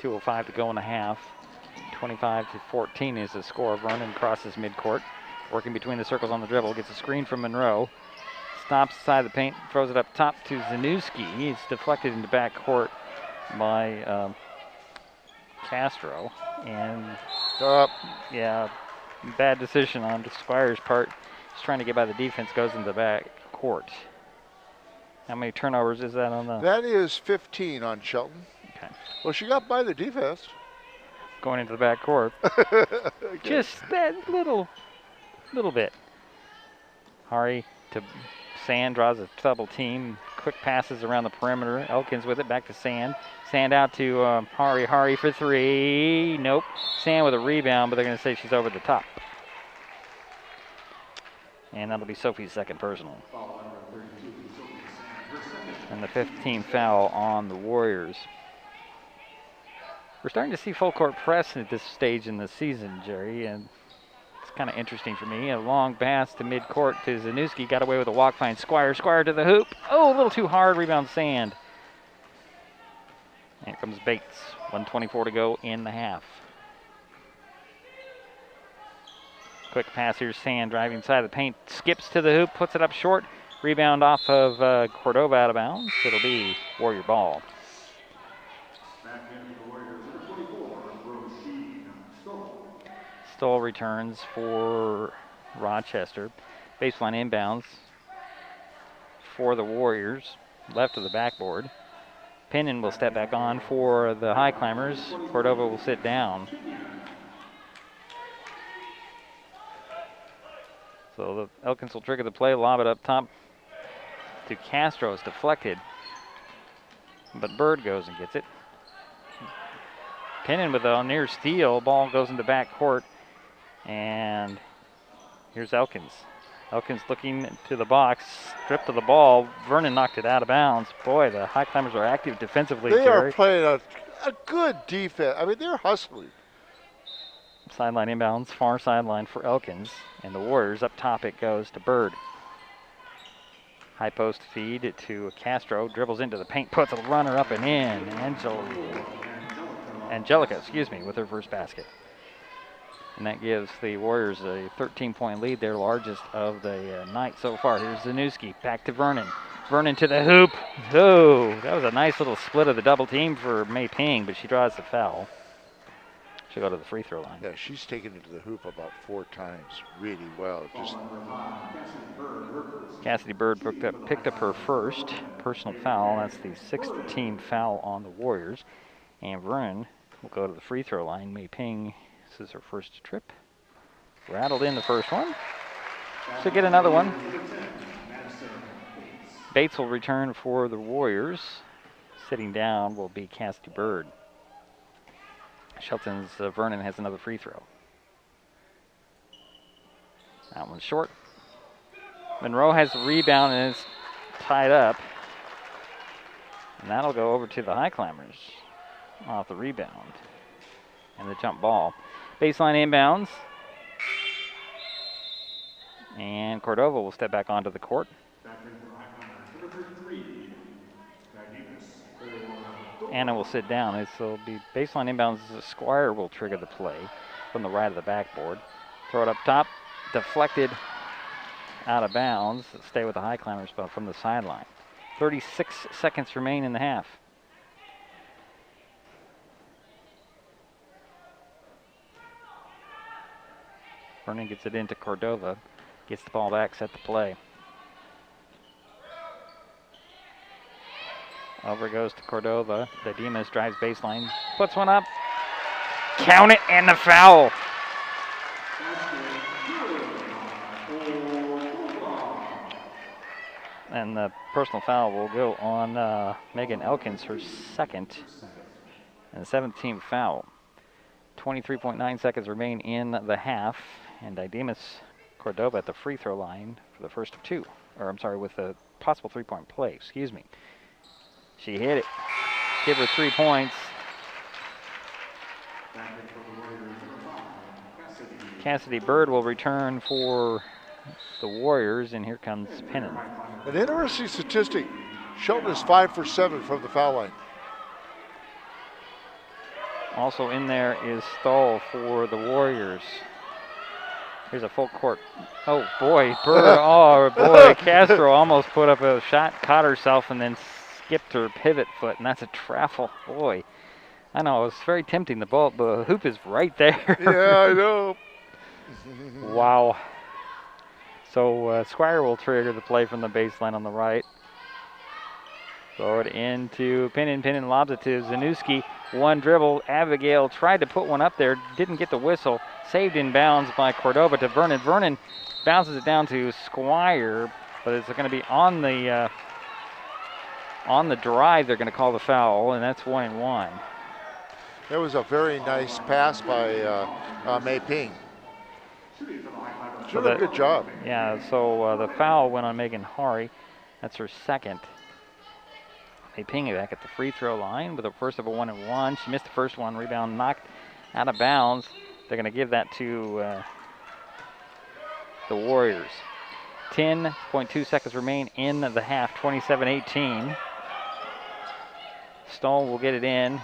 2:05 to go in the half. 25-14 is the score. Vernon crosses midcourt, working between the circles on the dribble, gets a screen from Monroe. Stops inside the paint, throws it up top to Zanuski. He's deflected into backcourt by Castro. And, yeah, bad decision on Squire's part. Just trying to get by the defense, goes into the backcourt. How many turnovers is that on the? That is 15 on Shelton. Okay. Well, she got by the defense. Going into the backcourt. Okay. Just that little bit. Hari to Sand, draws a double team. Quick passes around the perimeter. Elkins with it, back to Sand. Sand out to Hari. Hari for 3. Nope. Sand with a rebound, but they're going to say she's over the top. And that'll be Sophie's second personal. And the 15th foul on the Warriors. We're starting to see full court press at this stage in the season, Jerry, and it's kind of interesting for me. A long pass to midcourt to Zanuski. Got away with a walk, finds Squire. Squire to the hoop. Oh, a little too hard. Rebound Sand. And here comes Bates. 1:24 to go in the half. Quick pass here. Sand driving inside the paint. Skips to the hoop. Puts it up short. Rebound off of Cordova out of bounds. It'll be Warrior ball. Stoll returns for Rochester. Baseline inbounds for the Warriors. Left of the backboard. Pinnon will step back on for the Highclimbers. Cordova will sit down. So the Elkins will trigger the play, lob it up top to Castro. It's deflected, but Bird goes and gets it. Pinnon with a near steal. Ball goes into backcourt. And here's Elkins. Elkins looking to the box, stripped of the ball. Vernon knocked it out of bounds. Boy, the Highclimbers are active defensively. They Jerry. are playing a good defense. I mean, they're hustling. Sideline inbounds, far sideline for Elkins. And the Warriors up top, it goes to Bird. High post feed to Castro. Dribbles into the paint, puts a runner up and in. Angelica, with her first basket. And that gives the Warriors a 13-point lead, their largest of the night so far. Here's Zanuski, back to Vernon. Vernon to the hoop. Oh, that was a nice little split of the double team for Mei Ping, but she draws the foul. She'll go to the free throw line. Yeah, she's taken it to the hoop about 4 times really well. Cassidy Bird picked up her first personal foul. That's the 6th team foul on the Warriors. And Vernon will go to the free throw line. Mei Ping, this is her first trip. Rattled in the first one. She'll get another one. Bates will return for the Warriors. Sitting down will be Cassidy Bird. Shelton's Vernon has another free throw. That one's short. Monroe has the rebound and is tied up. And that'll go over to the Highclimbers off the rebound and the jump ball. Baseline inbounds. And Cordova will step back onto the court. Anna will sit down. It'll be baseline inbounds. Squire will trigger the play from the right of the backboard. Throw it up top. Deflected out of bounds. Stay with the Highclimbers, but from the sideline. 36 seconds remain in the half. Vernon gets it into Cordova. Gets the ball back, set the play. Over goes to Cordova. The Dimas drives baseline. Puts one up. Count it, and the foul. And the personal foul will go on Megan Elkins, her second and 17th foul. 23.9 seconds remain in the half, and Dimas Cordova at the free throw line for the first of two. Or I'm sorry, with a possible three-point play, excuse me. She hit it. Give her 3 points. Cassidy Bird will return for the Warriors, and here comes Pennon. An interesting statistic. Shelton is 5 for 7 from the foul line. Also in there is Stahl for the Warriors. Here's a full court. Oh boy, Bird, oh boy, Castro almost put up a shot, caught herself, and then skipped her pivot foot, and that's a travel. Boy, I know, it was very tempting. The hoop is right there. Yeah, I know. Wow. So Squire will trigger the play from the baseline on the right. Throw it into Pennon. Pennon lobs it to Zanuski. One dribble. Abigail tried to put one up there. Didn't get the whistle. Saved in bounds by Cordova to Vernon. Vernon bounces it down to Squire, but it's going to be on the drive. They're going to call the foul, and that's 1-1. That was a very nice pass by Mei Ping. She did a good job. Yeah, so the foul went on Megan Hari. That's her second. Mei Ping back at the free throw line with a first of a 1-1. She missed the first one. Rebound knocked out of bounds. They're going to give that to the Warriors. 10.2 seconds remain in the half. 27-18. Stahl will get it in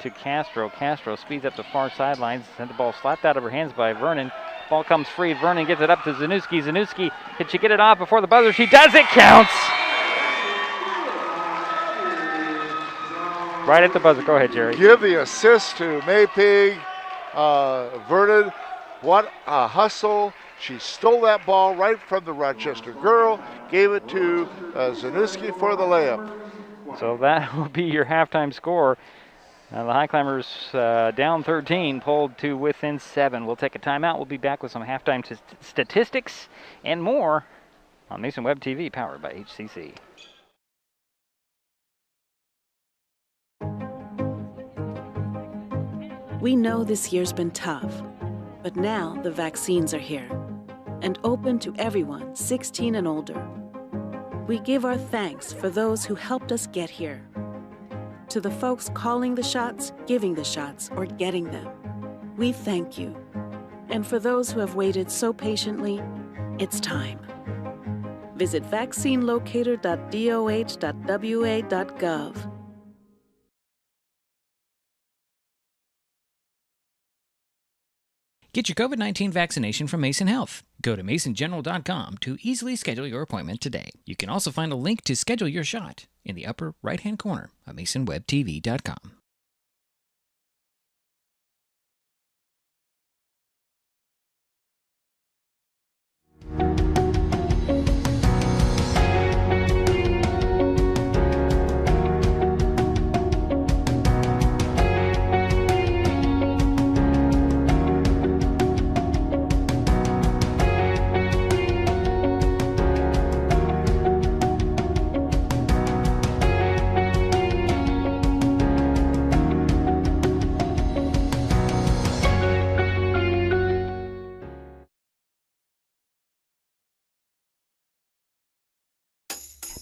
to Castro. Castro speeds up the far sidelines. Sent the ball slapped out of her hands by Vernon. Ball comes free. Vernon gets it up to Zanuski. Zanuski, can she get it off before the buzzer? She does. It counts. Right at the buzzer. Go ahead, Jerry. Give the assist to Mei Ping. Vernon, what a hustle. She stole that ball right from the Rochester girl, gave it to Zanuski for the layup. So that will be your halftime score. The Highclimbers down 13, pulled to within 7. We'll take a timeout. We'll be back with some halftime statistics and more on Mason Web TV, powered by HCC. We know this year's been tough, but now the vaccines are here and open to everyone 16 and older. We give our thanks for those who helped us get here. To the folks calling the shots, giving the shots, or getting them, we thank you. And for those who have waited so patiently, it's time. Visit vaccinelocator.doh.wa.gov. Get your COVID-19 vaccination from Mason Health. Go to masongeneral.com to easily schedule your appointment today. You can also find a link to schedule your shot in the upper right-hand corner of masonwebtv.com.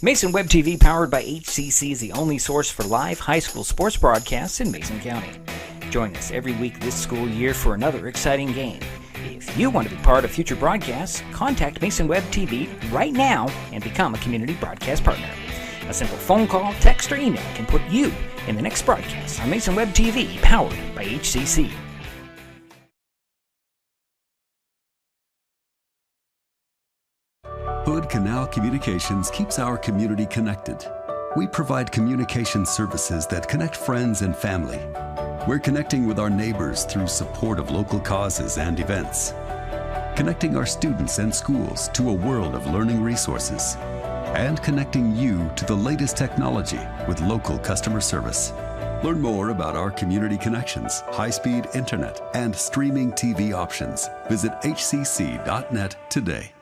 Mason Web TV, powered by HCC, is the only source for live high school sports broadcasts in Mason County. Join us every week this school year for another exciting game. If you want to be part of future broadcasts, contact Mason Web TV right now and become a community broadcast partner. A simple phone call, text, or email can put you in the next broadcast on Mason Web TV, powered by HCC. Hood Canal Communications keeps our community connected. We provide communication services that connect friends and family. We're connecting with our neighbors through support of local causes and events. Connecting our students and schools to a world of learning resources. And connecting you to the latest technology with local customer service. Learn more about our community connections, high-speed internet, and streaming TV options. Visit hcc.net today.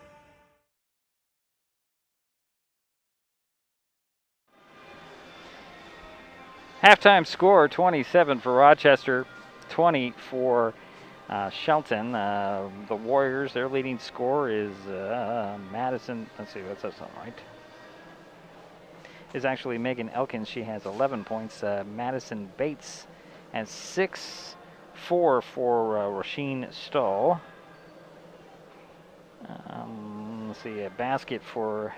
Halftime score, 27 for Rochester, 20 for Shelton. The Warriors, their leading scorer is Madison. Let's see, that's not right. Is actually Megan Elkins. She has 11 points. Madison Bates has 6, 4 for Rasheen Stoll. Let's see, a basket for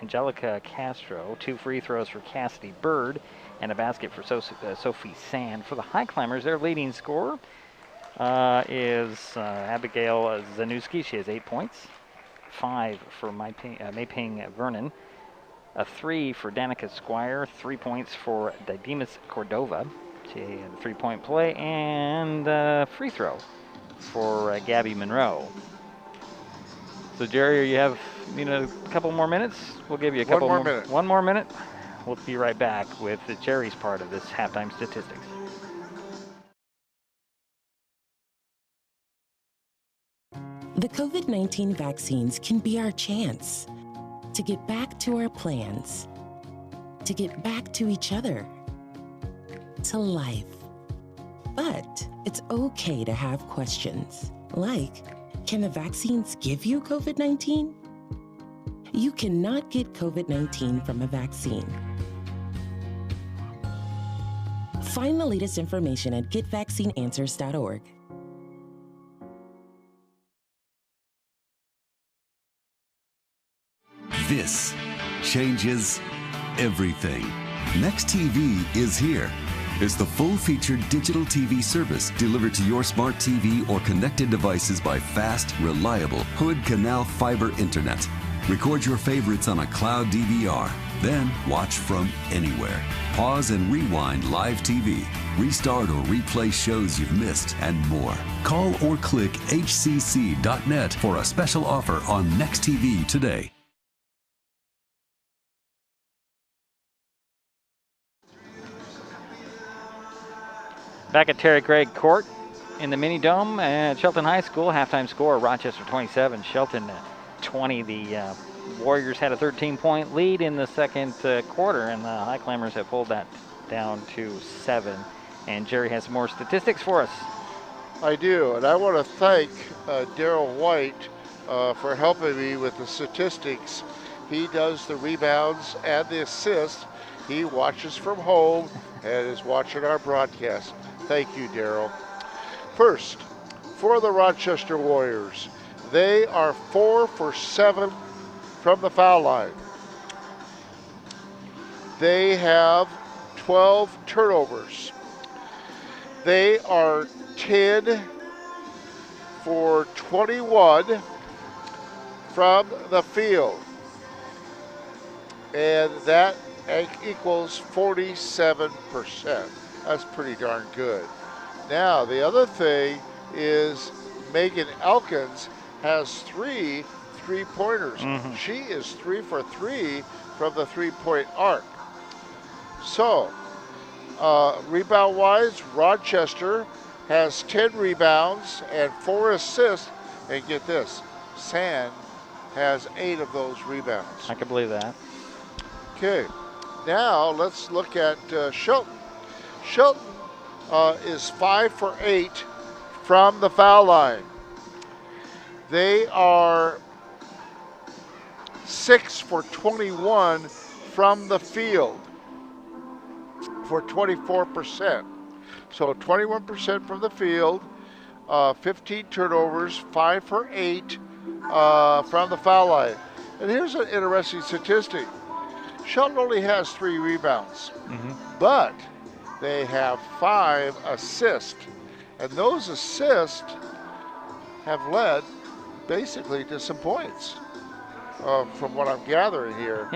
Angelica Castro, 2 free throws for Cassidy Bird, and a basket for Sophie Sand. For the Highclimbers, their leading scorer is Abigail Zanuski. She has 8 points, 5 for Mayping Vernon, a 3 for Danica Squire, 3 points for Didymus Cordova. She had a 3-point play, and a free throw for Gabby Monroe. So, Jerry, you have a couple more minutes? We'll give you a couple more minutes. One more minute. We'll be right back with Jerry's part of this halftime statistics. The COVID-19 vaccines can be our chance to get back to our plans, to get back to each other, to life. But it's okay to have questions, like, can the vaccines give you COVID-19? You cannot get COVID-19 from a vaccine. Find the latest information at getvaccineanswers.org. This changes everything. Next TV is here. It's the full-featured digital TV service delivered to your smart TV or connected devices by fast, reliable Hood Canal Fiber Internet. Record your favorites on a cloud DVR, then watch from anywhere. Pause and rewind live TV, restart or replay shows you've missed, and more. Call or click hcc.net for a special offer on Next TV today. Back at Terry Craig Court in the Mini Dome at Shelton High School. Halftime score, Rochester 27, Shelton 20. The Warriors had a 13-point lead in the second quarter, and the Highclimbers have pulled that down to 7. And Jerry has more statistics for us. I do, and I want to thank Daryl White for helping me with the statistics. He does the rebounds and the assists. He watches from home and is watching our broadcast. Thank you, Daryl. First, for the Rochester Warriors, they are 4 for 7 from the foul line. They have 12 turnovers. They are 10 for 21 from the field. And that equals 47%. That's pretty darn good. Now, the other thing is Megan Elkins has 3 3-pointers. Mm-hmm. She is 3 for 3 from the 3-point arc. So, rebound-wise, Rochester has 10 rebounds and 4 assists. And get this, Sand has 8 of those rebounds. I can believe that. Okay, now let's look at Shelton. Shelton is 5 for 8 from the foul line. They are 6 for 21 from the field for 24%. So 21% from the field, 15 turnovers, 5 for 8 from the foul line. And here's an interesting statistic. Shelton only has 3 rebounds, but they have 5 assists. And those assists have led basically to some points from what I'm gathering here.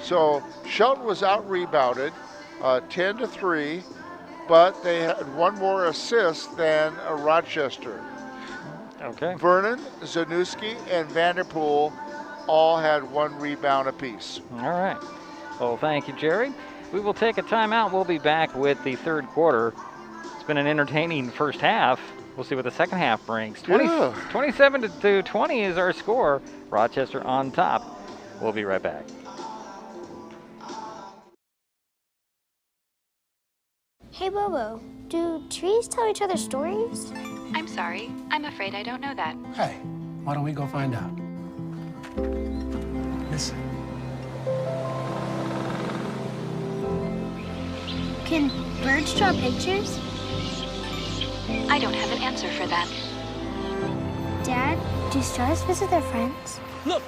So Shelton was out-rebounded 10-3, but they had 1 more assist than Rochester. Okay. Vernon, Zanuski, and Vanderpool all had 1 rebound apiece. All right. Well, thank you, Jerry. We will take a timeout. We'll be back with the third quarter. It's been an entertaining first half. We'll see what the second half brings. 27-20 is our score. Rochester on top. We'll be right back. Hey, Bobo, do trees tell each other stories? I'm sorry. I'm afraid I don't know that. Hey, why don't we go find out? Listen. Can birds draw pictures? I don't have an answer for that. Dad, do stars visit their friends? Look!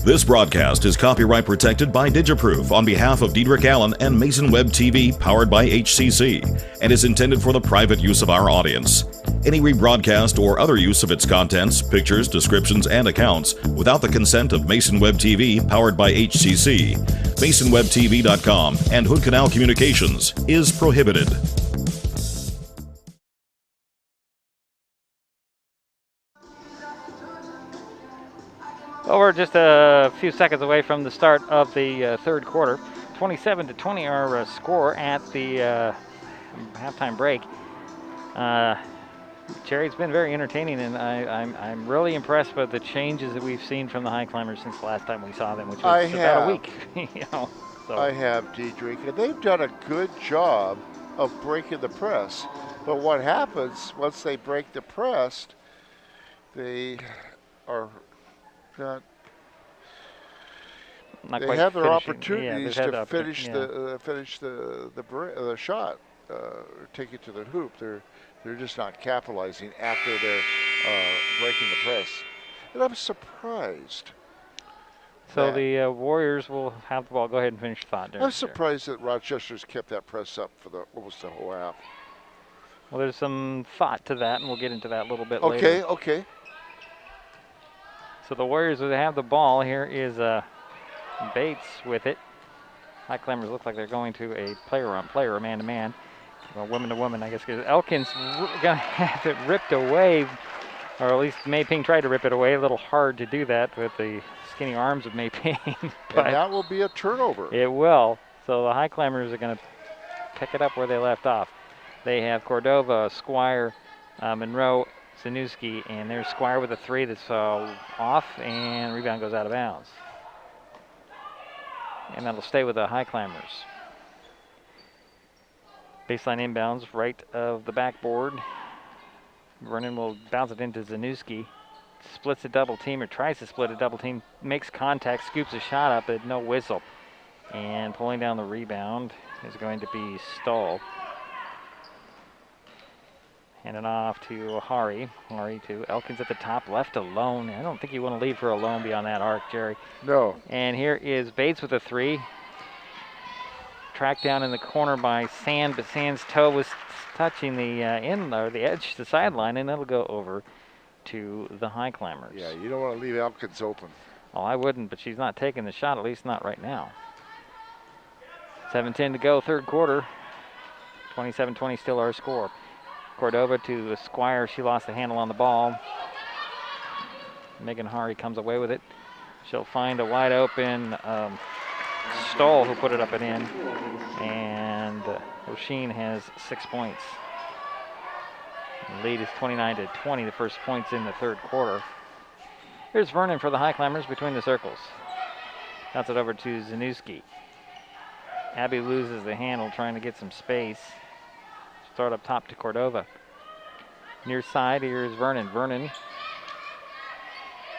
This broadcast is copyright protected by Digiproof on behalf of Diedrich Allen and Mason Web TV, powered by HCC, and is intended for the private use of our audience. Any rebroadcast or other use of its contents, pictures, descriptions, and accounts without the consent of Mason Web TV, powered by HCC, MasonWebTV.com, and Hood Canal Communications is prohibited. Well, we're just a few seconds away from the start of the third quarter. 27-20 our score at the halftime break. Jerry, it's been very entertaining, and I'm really impressed with the changes that we've seen from the Highclimbers since the last time we saw them, which was about a week. So. I have, Diedrich, and they've done a good job of breaking the press. But what happens once they break the press, they are not they have their opportunities to finish the shot, take it to the hoop. They're just not capitalizing after they're breaking the press, and I'm surprised. So the Warriors will have the ball. Go ahead and finish your thought, Derek. I'm surprised that Rochester's kept that press up for almost the whole half. Well, there's some thought to that, and we'll get into that a little bit later. Okay. So the Warriors will have the ball. Here is Bates with it. Highclimbers look like they're going to a player, man-to-man. Well, woman-to-woman, I guess, because Elkins going to have it ripped away, or at least Mei Ping tried to rip it away. A little hard to do that with the skinny arms of Mei Ping. But and that will be a turnover. It will. So the Highclimbers are going to pick it up where they left off. They have Cordova, Squire, Monroe, Zanuski, and there's Squire with a 3 that's off, and rebound goes out of bounds. And that'll stay with the Highclimbers. Baseline inbounds right of the backboard. Vernon will bounce it into Zanuski. Splits a double team, or tries to split a double team, makes contact, scoops a shot up, but no whistle. And pulling down the rebound is going to be Stahl. Hand it off to Hari. Hari to Elkins at the top, left alone. I don't think you want to leave her alone beyond that arc, Jerry. No. And here is Bates with a 3. Tracked down in the corner by Sand, but Sand's toe was touching the the edge, the sideline, and it'll go over to the Highclimbers. Yeah, you don't want to leave Elkins open. Oh, I wouldn't, but she's not taking the shot, at least not right now. 7:10 to go, third quarter. 27-20 still our score. Cordova to Squire. She lost the handle on the ball. Megan Hari comes away with it. She'll find a wide open Stoll who put it up and in. And Rochine has 6 points. The lead is 29-20. The first points in the third quarter. Here's Vernon for the Highclimbers between the circles. Bounce it over to Zanuski. Abby loses the handle trying to get some space. Start up top to Cordova. Near side, here's Vernon. Vernon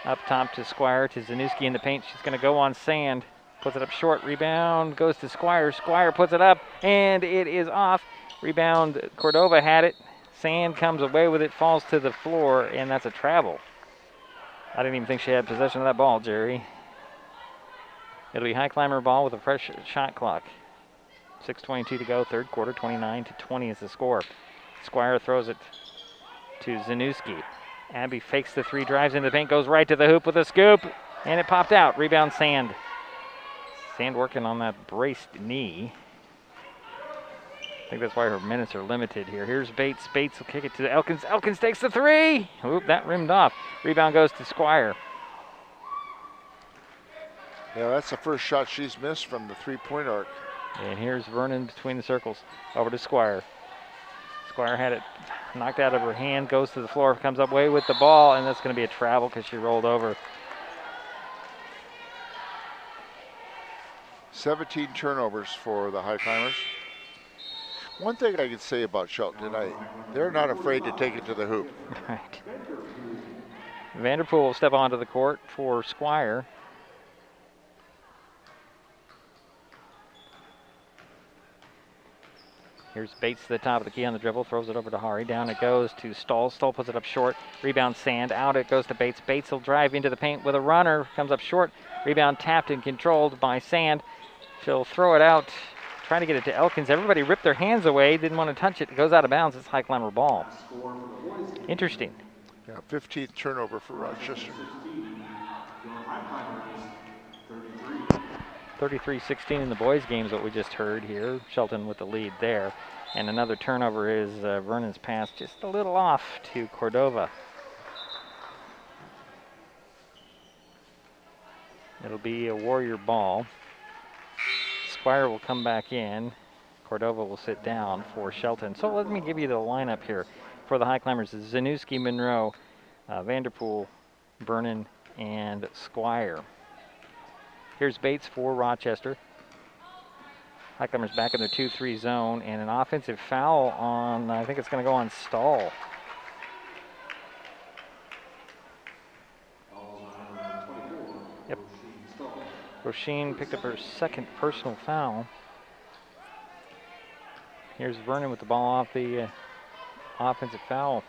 up top to Squire, to Zanuski in the paint. She's going to go on sand. Puts it up short. Rebound goes to Squire. Squire puts it up, and it is off. Rebound, Cordova had it. Sand comes away with it, falls to the floor, and that's a travel. I didn't even think she had possession of that ball, Jerry. It'll be Highclimber ball with a fresh shot clock. 6:22 to go, third quarter, 29-20 is the score. Squire throws it to Zanuski. Abby fakes the three, drives into the paint, goes right to the hoop with a scoop, and it popped out. Rebound, Sand. Sand working on that braced knee. I think that's why her minutes are limited here. Here's Bates. Bates will kick it to Elkins. Elkins takes the three. Oop, that rimmed off. Rebound goes to Squire. Yeah, that's the first shot she's missed from the three-point arc. And here's Vernon between the circles. Over to Squire. Squire had it knocked out of her hand, goes to the floor, comes up way with the ball, and that's going to be a travel because she rolled over. 17 turnovers for the Highclimbers. One thing I can say about Shelton tonight, they're not afraid to take it to the hoop. Right. Vanderpool will step onto the court for Squire. Here's Bates to the top of the key on the dribble, throws it over to Hari. Down it goes to Stoll. Stoll puts it up short. Rebound, Sand. Out it goes to Bates. Bates will drive into the paint with a runner. Comes up short. Rebound tapped and controlled by Sand. She'll throw it out, trying to get it to Elkins. Everybody ripped their hands away, didn't want to touch it. It goes out of bounds. It's Highclimber ball. Interesting. Yeah, 15th turnover for Rochester. 33-16 in the boys' game is what we just heard here. Shelton with the lead there. And another turnover is Vernon's pass just a little off to Cordova. It'll be a Warrior ball. Squire will come back in. Cordova will sit down for Shelton. So let me give you the lineup here for the Highclimbers. Zanuski, Monroe, Vanderpool, Vernon, and Squire. Here's Bates for Rochester. Highclimbers back in their 2-3 zone, and an offensive foul on, I think it's going to go on Stoll. Yep. Rochine picked up her second personal foul. Here's Vernon with the ball off the offensive foul.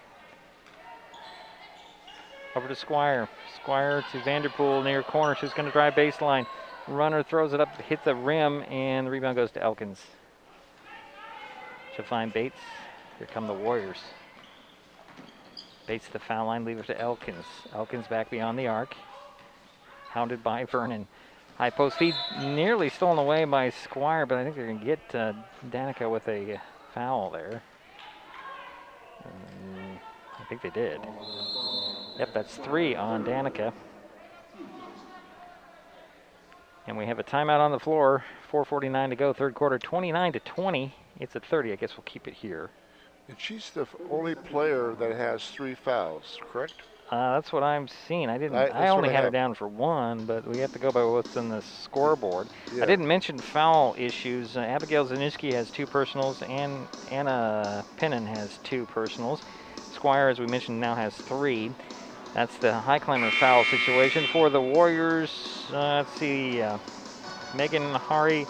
Over to Squire. Squire to Vanderpool near corner. She's going to drive baseline. Runner throws it up, hits the rim, and the rebound goes to Elkins. She'll find Bates. Here come the Warriors. Bates to the foul line, leave it to Elkins. Elkins back beyond the arc. Hounded by Vernon. High post feed nearly stolen away by Squire, but I think they're going to get Danica with a foul there. I think they did. Yep, that's 3 on Danica. And we have a timeout on the floor. 4:49 to go, third quarter, 29-20. It's at 30. I guess we'll keep it here. And she's the only player that has 3 fouls, correct? That's what I'm seeing. I only had her down for 1, but we have to go by what's in the scoreboard. Yeah. I didn't mention foul issues. Abigail Zanuski has 2 personals, and Anna Pinnon has 2 personals. Squire, as we mentioned, now has 3. That's the Highclimber foul situation. For the Warriors, let's see, Megan Hari,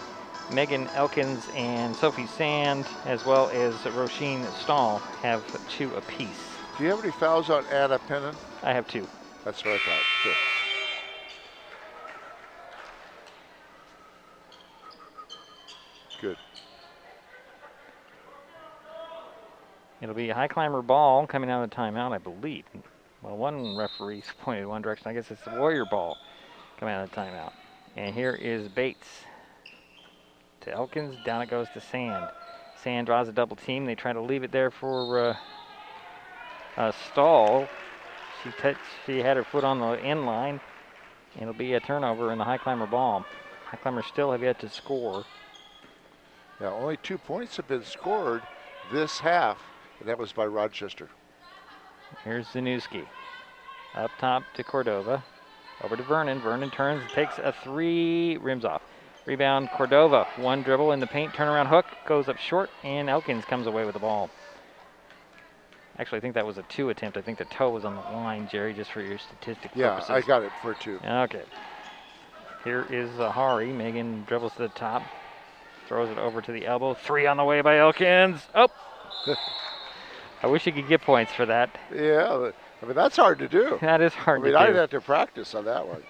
Megan Elkins, and Sophie Sand, as well as Rochine Stahl, have 2 apiece. Do you have any fouls on Anna Pinnon? I have 2. That's what I thought. Good. Good. It'll be a Highclimber ball coming out of the timeout, I believe. Well, one referee's pointed one direction. I guess it's the Warrior ball coming out of the timeout. And here is Bates to Elkins. Down it goes to Sand. Sand draws a double team. They try to leave it there for Stahl. She had her foot on the end line. It'll be a turnover in the Highclimber ball. Highclimbers still have yet to score. Yeah, only 2 points have been scored this half, and that was by Rochester. Here's Zanuski. Up top to Cordova. Over to Vernon. Vernon turns, takes a 3, rims off. Rebound, Cordova. 1 dribble in the paint, turnaround hook, goes up short, and Elkins comes away with the ball. Actually, I think that was a 2 attempt. I think the toe was on the line, Jerry, just for your statistic purposes. Yeah, I got it for 2. Okay. Here is Hari. Megan dribbles to the top. Throws it over to the elbow. 3 on the way by Elkins. Oh! I wish you could get points for that. Yeah, I mean, that's hard to do. That is hard to do. I'd have to practice on that one.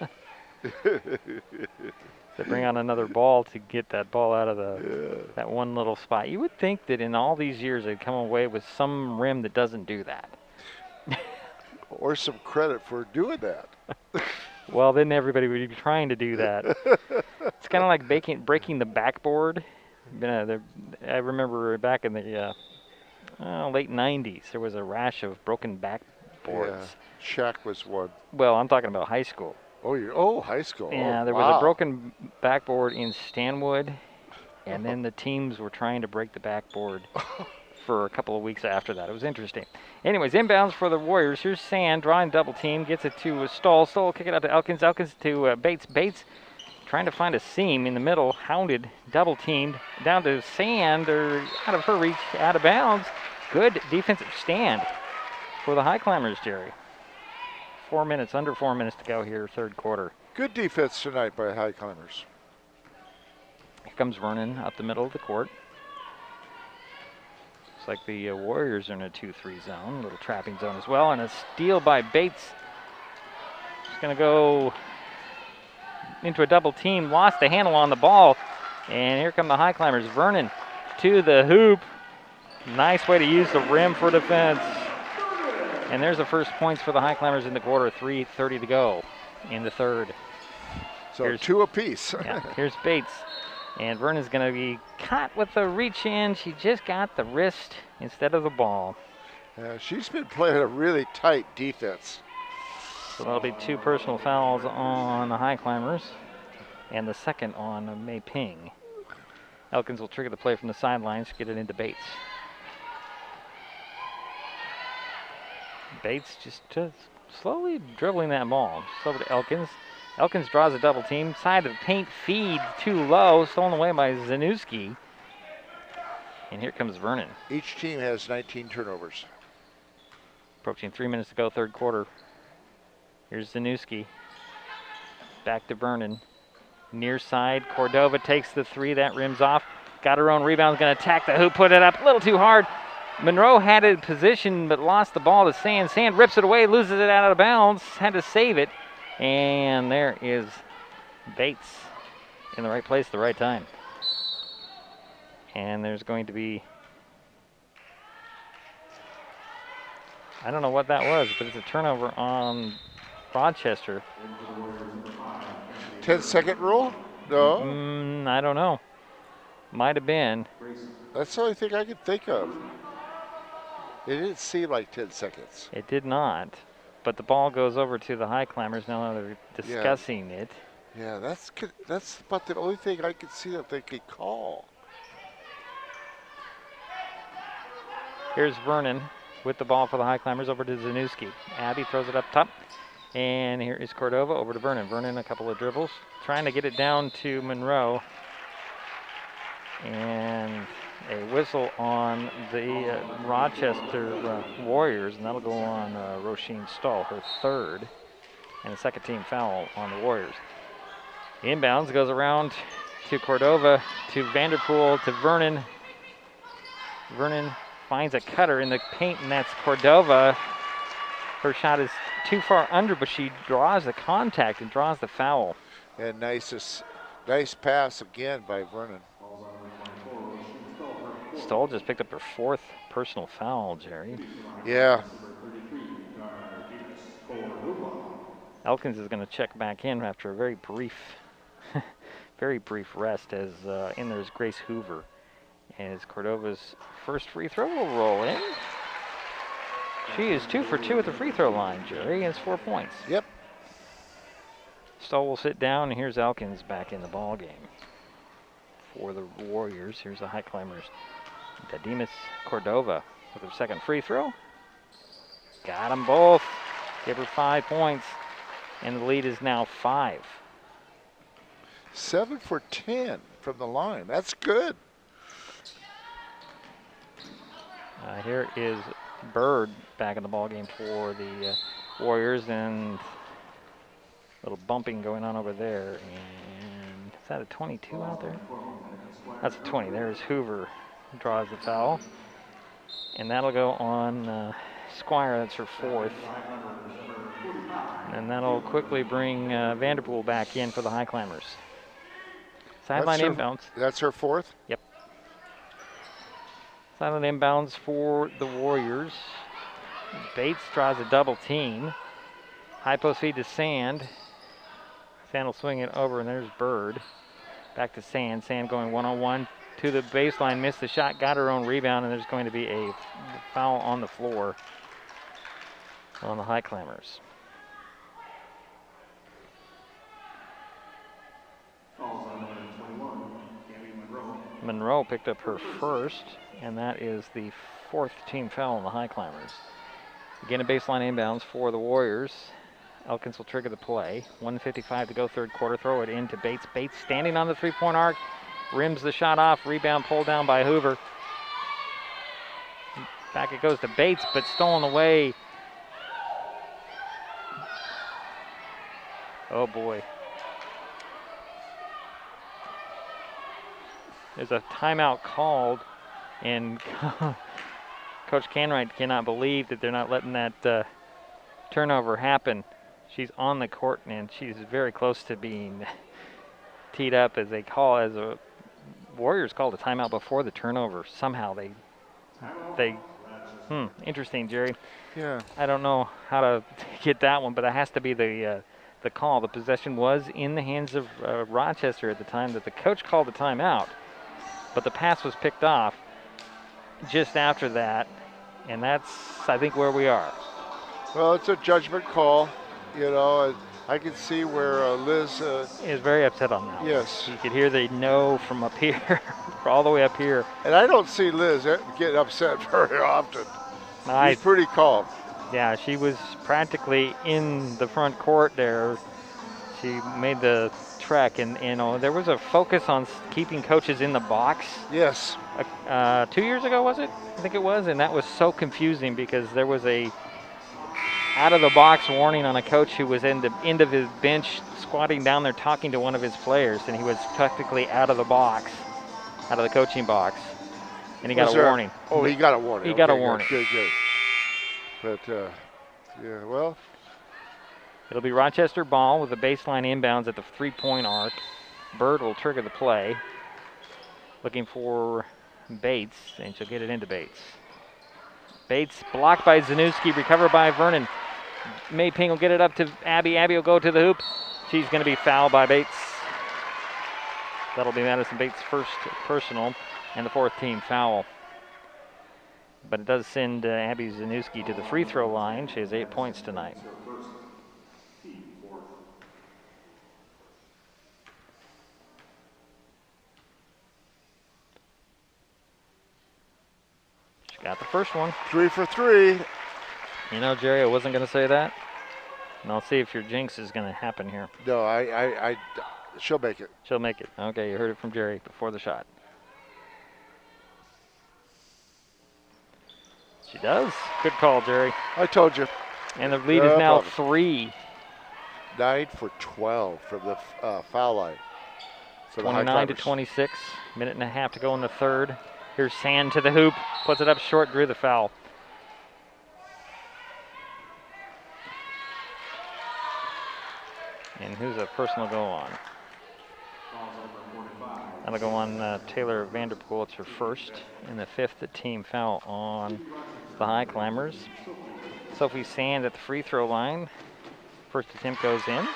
They bring on another ball to get that ball out of that one little spot. You would think that in all these years they'd come away with some rim that doesn't do that. Or some credit for doing that. Well, then everybody would be trying to do that. It's kind of like breaking the backboard. I remember back in the late 90s, there was a rash of broken backboards. Yeah, Shaq was one. Well, I'm talking about high school. High school. Yeah, there was a broken backboard in Stanwood, and then the teams were trying to break the backboard for a couple of weeks after that. It was interesting. Anyways, inbounds for the Warriors. Here's Sand drawing double team, gets it to Stoll. Stoll kick it out to Elkins. Elkins to Bates. Bates trying to find a seam in the middle. Hounded, double teamed down to Sand. Or out of her reach, out of bounds. Good defensive stand for the Highclimbers, Jerry. Under 4 minutes to go here, third quarter. Good defense tonight by Highclimbers. Here comes Vernon up the middle of the court. Looks like the Warriors are in a 2-3 zone, a little trapping zone as well, and a steal by Bates. Just going to go into a double team, lost the handle on the ball, and here come the Highclimbers. Vernon to the hoop. Nice way to use the rim for defense. And there's the first points for the Highclimbers in the quarter. 3:30 to go in the third. So here's 2 apiece. Yeah, here's Bates. And Vernon's going to be caught with the reach in. She just got the wrist instead of the ball. Yeah, she's been playing a really tight defense. So that'll be 2 personal fouls on the Highclimbers. And the second on Mei Ping. Elkins will trigger the play from the sidelines, get it into Bates. Bates just slowly dribbling that ball. Just over to Elkins. Elkins draws a double team. Side of the paint feed too low. Stolen away by Zanuski. And here comes Vernon. Each team has 19 turnovers. Approaching 3 minutes to go, third quarter. Here's Zanuski. Back to Vernon. Near side. Cordova takes the 3. That rims off. Got her own rebound. Going to attack the hoop. Put it up a little too hard. Monroe had it in position but lost the ball to Sand. Sand rips it away, loses it out of bounds, had to save it. And there is Bates in the right place at the right time. And there's going to be, I don't know what that was, but it's a turnover on Rochester. 10-second rule? No? I don't know. Might have been. That's the only thing I could think of. It didn't seem like 10 seconds. It did not. But the ball goes over to the Highclimbers now that they're discussing it. Yeah, that's about the only thing I could see that they could call. Here's Vernon with the ball for the Highclimbers over to Zanuski. Abby throws it up top. And here is Cordova over to Vernon. Vernon a couple of dribbles. Trying to get it down to Monroe. And a whistle on the Rochester Warriors, and that'll go on Roisin Stahl, her third, and a second team foul on the Warriors. Inbounds goes around to Cordova, to Vanderpool, to Vernon. Vernon finds a cutter in the paint, and that's Cordova. Her shot is too far under, but she draws the contact and draws the foul. And nice pass again by Vernon. Stoll just picked up her 4th personal foul, Jerry. Yeah. Elkins is going to check back in after a very brief very brief rest as in there's Grace Hoover. As Cordova's first free throw will roll in. She is 2 for 2 at the free throw line, Jerry, and has 4 points. Yep. Stoll will sit down, and here's Elkins back in the ball game for the Warriors. Here's the Highclimbers. Didymus Cordova with her second free throw. Got them both. Give her 5 points, and the lead is now 5. 7 for 10 from the line. That's good. Here is Bird back in the ball game for the Warriors, and a little bumping going on over there. And is that a 22 out there? That's a 20. There's Hoover, draws the foul, and that'll go on Squire. That's her 4th, and that'll quickly bring Vanderpool back in for the Highclimbers. Sideline inbounds. That's her 4th? Yep. Sideline inbounds for the Warriors. Bates draws a double team. High post feed to Sand. Sand will swing it over, and there's Bird. Back to Sand. Sand going one-on-one to the baseline. Missed the shot, got her own rebound, and there's going to be a foul on the floor on the Highclimbers. Monroe picked up her first, and that is the 4th team foul on the Highclimbers. Again, a baseline inbounds for the Warriors. Elkins will trigger the play. 1:55 to go, third quarter. Throw it into Bates. Bates standing on the three-point arc. Rims the shot off. Rebound pulled down by Hoover. Back it goes to Bates, but stolen away. Oh, boy. There's a timeout called, and Coach Canwright cannot believe that they're not letting that turnover happen. She's on the court, and she's very close to being teed up as a Warriors called a timeout before the turnover. Somehow interesting, Jerry. Yeah. I don't know how to get that one, but it has to be the call. The possession was in the hands of Rochester at the time that the coach called the timeout, but the pass was picked off just after that, and that's, I think, where we are. Well, it's a judgment call. You know, I can see where Liz is very upset on that. Yes. You could hear the no from up here, all the way up here. And I don't see Liz get upset very often. She's pretty calm. Yeah, she was practically in the front court there. She made the trek, and there was a focus on keeping coaches in the box. Yes. 2 years ago, was it? I think it was, and that was so confusing because there was a out-of-the-box warning on a coach who was in the end of his bench squatting down there talking to one of his players, and he was practically out of the box, out of the coaching box, and he got a warning. Oh, he got a warning. He got a warning. Good. But, yeah, well. It'll be Rochester ball with the baseline inbounds at the three-point arc. Bird will trigger the play. Looking for Bates, and she'll get it into Bates. Bates blocked by Zanuski, recovered by Vernon. May Ping will get it up to Abby. Abby will go to the hoop. She's going to be fouled by Bates. That'll be Madison Bates' first personal and the 4th team foul. But it does send Abby Zanuski to the free throw line. She has 8 points tonight. Got the first one. 3 for 3. You know, Jerry, I wasn't going to say that. And I'll see if your jinx is going to happen here. No, she'll make it. She'll make it. Okay, you heard it from Jerry before the shot. She does. Good call, Jerry. I told you. And the lead is now 3. 9 for 12 from the foul line. 29 to 26. Minute and a half to go in the third. Here's Sand to the hoop. Puts it up short, drew the foul. And who's a personal go on? That'll go on Taylor Vanderpool. It's her first and the 5th team foul on the Highclimbers. Sophie Sand at the free throw line. First attempt goes in.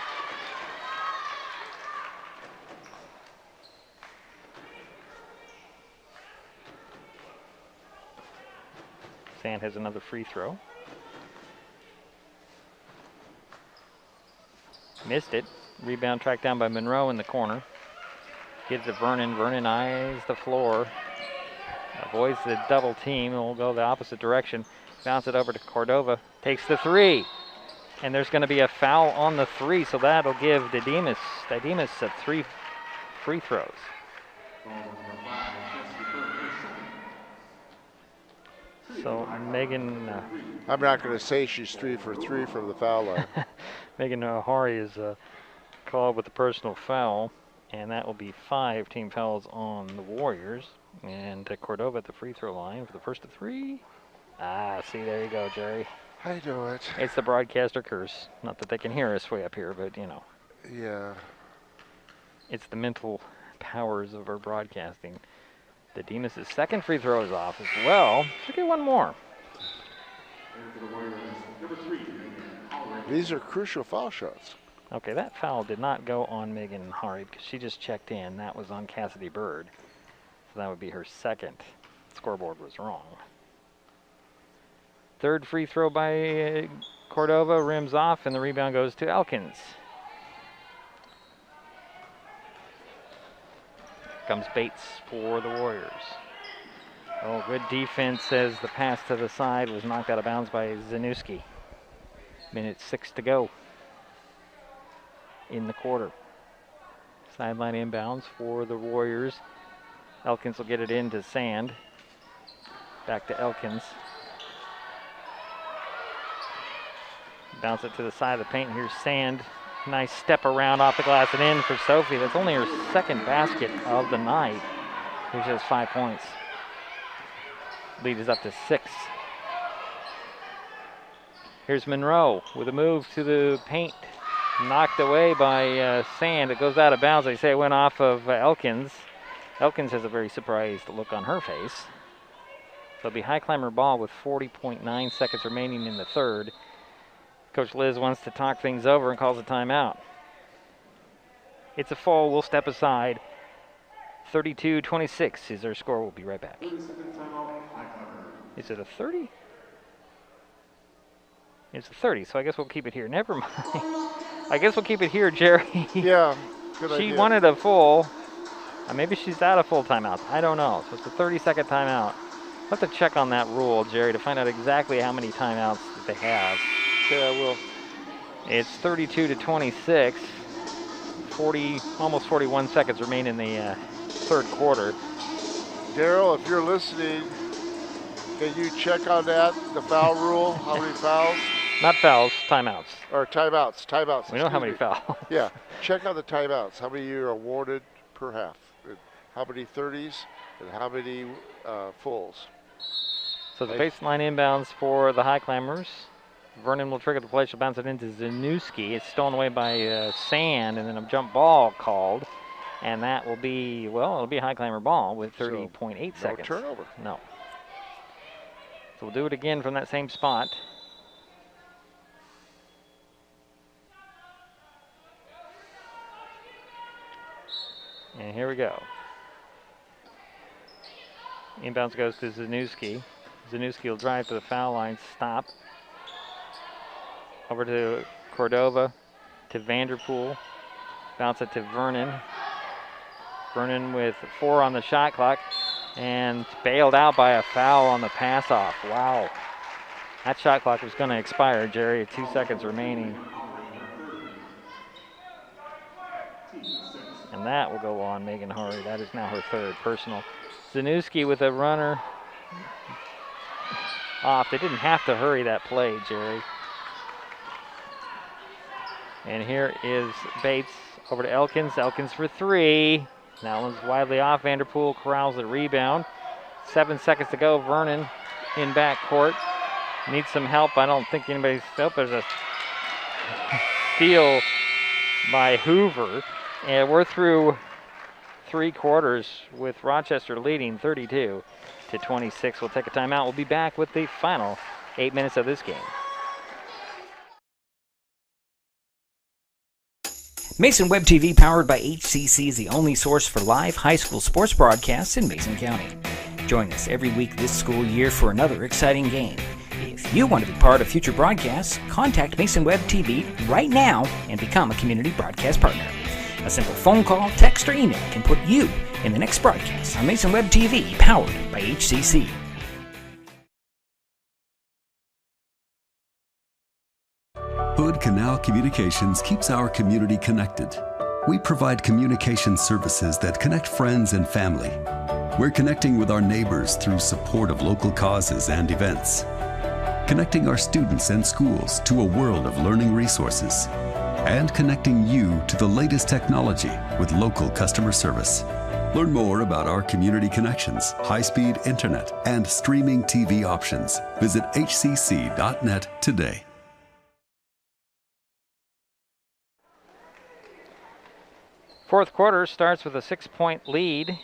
Sand has another free throw. Missed it. Rebound tracked down by Monroe in the corner. Gives it to Vernon. Vernon eyes the floor. Avoids the double team and will go the opposite direction. Bounce it over to Cordova. Takes the three. And there's going to be a foul on the three, so that'll give Didymus 3 free throws. So Megan... I'm not going to say she's 3 for 3 from the foul line. Megan Hari is called with a personal foul, and that will be 5 team fouls on the Warriors. And Cordova at the free throw line for the first of 3. See, there you go, Jerry. I do it. It's the broadcaster curse. Not that they can hear us way up here, but, you know. Yeah. It's the mental powers of our broadcasting. Didymus' second free throw is off as well. Should get one more. These are crucial foul shots. Okay, that foul did not go on Megan Hari because she just checked in. That was on Cassidy Bird. So that would be her second. Scoreboard was wrong. Third free throw by Cordova, rims off, and the rebound goes to Elkins. Comes Bates for the Warriors. Oh, good defense as the pass to the side was knocked out of bounds by Zanuski. Minute 6 to go in the quarter. Sideline inbounds for the Warriors. Elkins will get it into Sand. Back to Elkins. Bounce it to the side of the paint. Here's Sand. Nice step around off the glass and in for Sophie. That's only her second basket of the night. Here she has 5 points. Lead is up to 6. Here's Monroe with a move to the paint. Knocked away by Sand. It goes out of bounds. They say it went off of Elkins. Elkins has a very surprised look on her face. So it'll be Highclimber ball with 40.9 seconds remaining in the third. Coach Liz wants to talk things over and calls a timeout. It's a foul. We'll step aside. 32-26 is their score. We'll be right back. Is it a 30? It's a 30, so I guess we'll keep it here. Never mind. I guess we'll keep it here, Jerry. Yeah, good idea. She wanted a full. Maybe she's out of full timeouts. I don't know. So it's a 30-second timeout. We'll have to check on that rule, Jerry, to find out exactly how many timeouts that they have. Okay, I will. It's 32-26. Almost 41 seconds remain in the third quarter. Daryl, if you're listening, can you check on that, the foul rule? How many fouls? Not fouls, timeouts. Or timeouts. We know how many fouls. Yeah, check on the timeouts. How many you are awarded per half? How many 30s and how many fulls? So the baseline inbounds for the Highclimbers. Vernon will trigger the play. She'll bounce it into Zanuski. It's stolen away by Sand, and then a jump ball called. And that will be, well, it'll be a Highclimber ball with 30.8 seconds. No turnover. No. So we'll do it again from that same spot. And here we go. Inbounds goes to Zanuski. Zanuski will drive to the foul line, stop. Over to Cordova, to Vanderpool. Bounce it to Vernon. Vernon with 4 on the shot clock and bailed out by a foul on the pass off. Wow. That shot clock was going to expire, Jerry. 2 seconds remaining. And that will go on Megan Hari. That is now her third personal. Zanuski with a runner off. They didn't have to hurry that play, Jerry. And here is Bates over to Elkins. Elkins for 3. That one's widely off. Vanderpool corrals the rebound. 7 seconds to go. Vernon in backcourt. Needs some help. I don't think anybody's... Oh, there's a steal by Hoover. And we're through 3 quarters with Rochester leading 32-26. We'll take a timeout. We'll be back with the final 8 minutes of this game. Mason Web TV, powered by HCC, is the only source for live high school sports broadcasts in Mason County. Join us every week this school year for another exciting game. If you want to be part of future broadcasts, contact Mason Web TV right now and become a community broadcast partner. A simple phone call, text, or email can put you in the next broadcast on Mason Web TV, powered by HCC. Hood Canal Communications keeps our community connected. We provide communication services that connect friends and family. We're connecting with our neighbors through support of local causes and events. Connecting our students and schools to a world of learning resources. And connecting you to the latest technology with local customer service. Learn more about our community connections, high-speed internet, and streaming TV options. Visit hcc.net today. Fourth quarter starts with a 6-point lead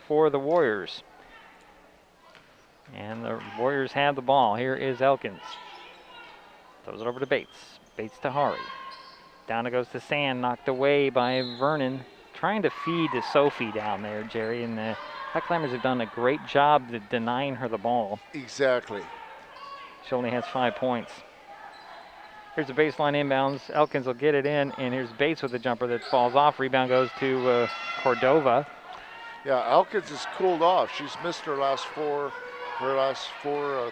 for the Warriors. And the Warriors have the ball. Here is Elkins. Throws it over to Bates. Bates to Hari. Down it goes to Sand, knocked away by Vernon. Trying to feed to Sophie down there, Jerry. And the Highclimbers have done a great job of denying her the ball. Exactly. She only has 5 points. Here's a baseline inbounds. Elkins will get it in, and here's Bates with a jumper that falls off. Rebound goes to Cordova. Yeah, Elkins has cooled off. She's missed her last four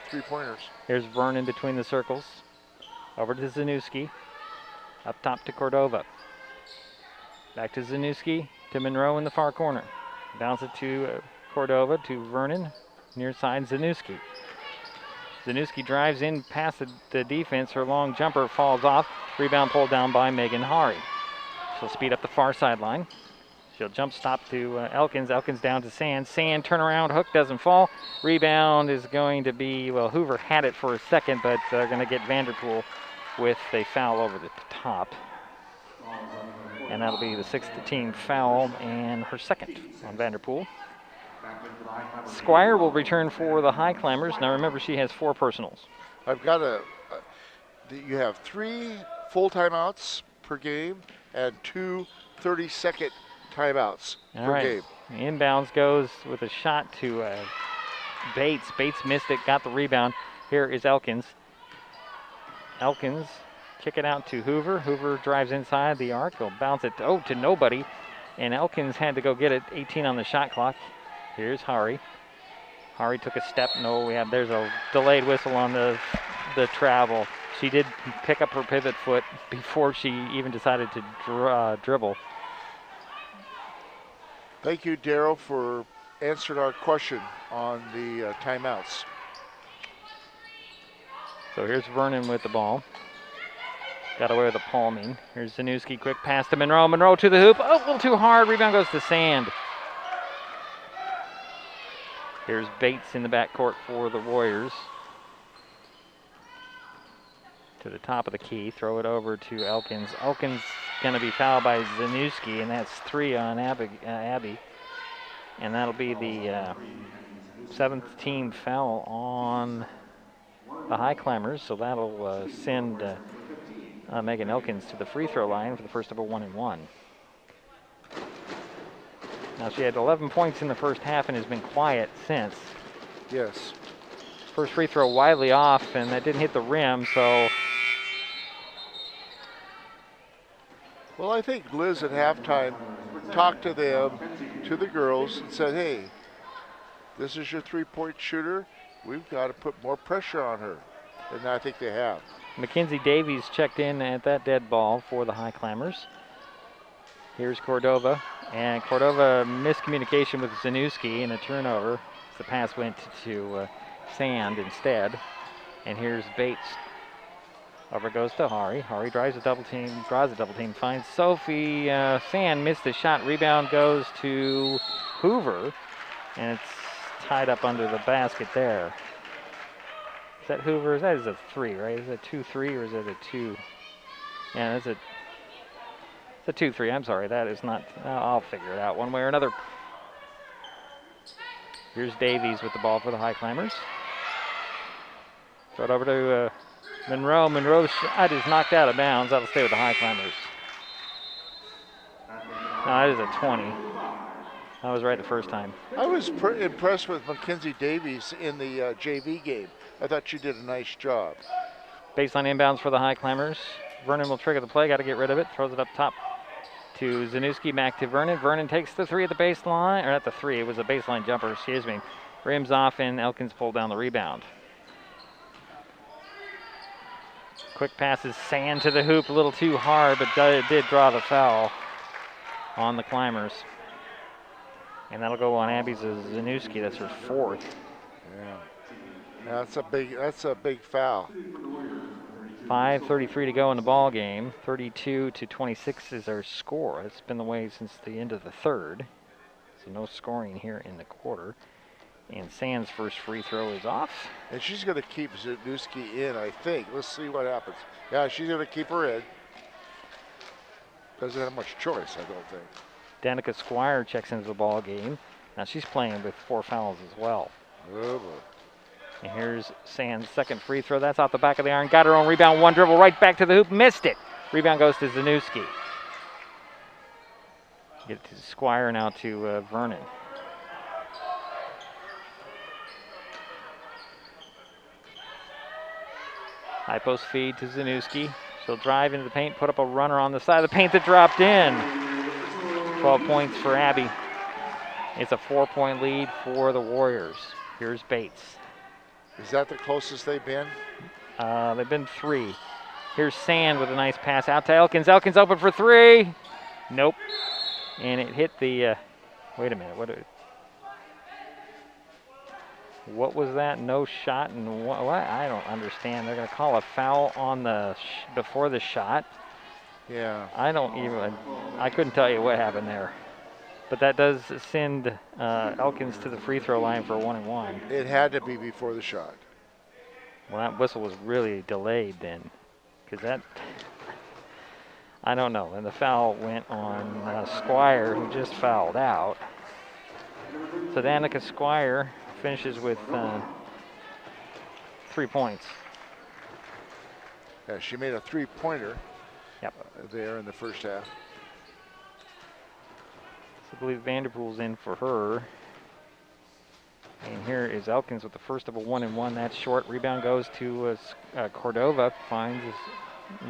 three-pointers. Here's Vernon between the circles. Over to Zanuski. Up top to Cordova. Back to Zanuski, to Monroe in the far corner. Bounce it to Cordova, to Vernon, near side Zanuski. Zanuski drives in past the defense. Her long jumper falls off. Rebound pulled down by Megan Hari. She'll speed up the far sideline. She'll jump stop to Elkins. Elkins down to Sand. Sand turnaround, hook doesn't fall. Rebound is going to be, well, Hoover had it for a second, but they're going to get Vanderpool with a foul over the top. And that'll be the 6th team foul and her second on Vanderpool. Squire will return for the Highclimbers. Now remember, she has 4 personals. I've got you have 3 full timeouts per game and 2 30-second timeouts per game. Inbounds goes with a shot to Bates. Bates missed it, got the rebound. Here is Elkins. Elkins kick it out to Hoover. Hoover drives inside the arc. He'll bounce it to nobody. And Elkins had to go get it. 18 on the shot clock. Here's Hari. Hari took a step. There's a delayed whistle on the travel. She did pick up her pivot foot before she even decided to dribble. Thank you, Darryl, for answering our question on the timeouts. So here's Vernon with the ball. Got away with a palming. Here's Zanuski, quick pass to Monroe. Monroe to the hoop. Oh, a little too hard. Rebound goes to Sand. Here's Bates in the backcourt for the Warriors. To the top of the key. Throw it over to Elkins. Elkins going to be fouled by Zanuski, and that's 3 on Abby. And that'll be the 7th team foul on the Highclimbers. So that'll send Megan Elkins to the free throw line for the first of a 1-and-1. Now she had 11 points in the first half and has been quiet since. Yes. First free throw widely off, and that didn't hit the rim, so. Well, I think Liz at halftime talked to them, to the girls, and said, hey, this is your three-point shooter. We've got to put more pressure on her. And I think they have. Mackenzie Davies checked in at that dead ball for the Highclimbers. Here's Cordova. And Cordova miscommunication with Zanuski and a turnover. The pass went to Sand instead. And here's Bates. Over goes to Hari. Hari draws a double team, finds Sophie. Sand missed the shot. Rebound goes to Hoover. And it's tied up under the basket there. Is that Hoover? That is a 3, right? Is it a 2-3 or is it a 2? Yeah, it's a 2-3. I'm sorry. That is not. I'll figure it out one way or another. Here's Davies with the ball for the Highclimbers. Throw it over to Monroe. Monroe's shot is knocked out of bounds. That'll stay with the Highclimbers. No, that is a 20. I was right the first time. I was impressed with Mackenzie Davies in the JV game. I thought she did a nice job. Baseline inbounds for the Highclimbers. Vernon will trigger the play. Got to get rid of it. Throws it up top to Zanuski. Back to Vernon. Vernon takes the three at the baseline. Or not the three. It was a baseline jumper. Excuse me. Rims off, and Elkins pulled down the rebound. Quick passes. Sand to the hoop. A little too hard, but it did draw the foul on the Climbers. And that'll go on Abby Zanuski. That's her fourth. Yeah. That's a big foul. 5:33 to go in the ball game. 32-26 is our score. It's been the way since the end of the third. So no scoring here in the quarter. And Sand's first free throw is off. And she's going to keep Zanuski in, I think. Let's see what happens. Yeah, she's going to keep her in. Doesn't have much choice, I don't think. Danica Squire checks into the ball game. Now she's playing with 4 fouls as well. Oh, boy. And here's Sand's second free throw. That's off the back of the iron. Got her own rebound. One dribble right back to the hoop. Missed it. Rebound goes to Zanuski. Get to Squire now to Vernon. High post feed to Zanuski. She'll drive into the paint, put up a runner on the side of the paint that dropped in. 12 points for Abby. It's a 4-point lead for the Warriors. Here's Bates. Is that the closest they've been? They've been 3. Here's Sand with a nice pass out to Elkins. Elkins open for 3. Nope. And it hit the, wait a minute. What was that? No shot and what? I don't understand. They're going to call a foul on the before the shot. Yeah. I couldn't tell you what happened there. But that does send Elkins to the free throw line for a 1-and-1. It had to be before the shot. Well, that whistle was really delayed then. Because that, I don't know. And the foul went on Squire, who just fouled out. So Danica Squire finishes with 3 points. Yeah, she made a 3-pointer. Yep. There in the first half. So I believe Vanderpool's in for her. And here is Elkins with the first of a 1-and-1. That's short. Rebound goes to Cordova. Finds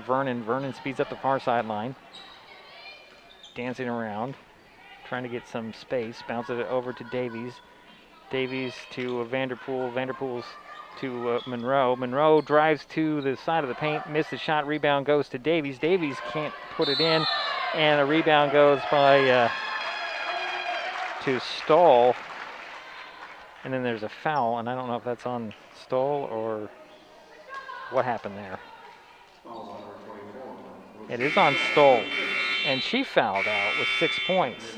Vernon. Vernon speeds up the far sideline. Dancing around. Trying to get some space. Bounces it over to Davies. Davies to Vanderpool. Vanderpool's to Monroe. Monroe drives to the side of the paint. Misses shot. Rebound goes to Davies. Davies can't put it in. And a rebound goes by to Stoll. And then there's a foul, and I don't know if that's on Stoll or what happened there. It is on Stoll, and she fouled out with 6 points.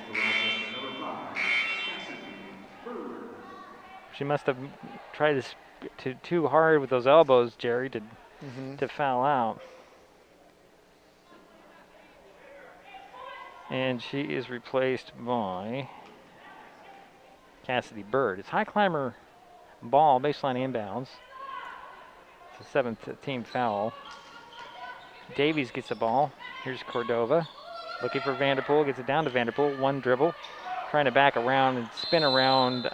She must have tried to too hard with those elbows, Jerry, to foul out. And she is replaced by Cassidy Bird. It's Highclimber ball, baseline inbounds. It's a 7th team foul. Davies gets the ball. Here's Cordova. Looking for Vanderpool. Gets it down to Vanderpool. One dribble. Trying to back around and spin around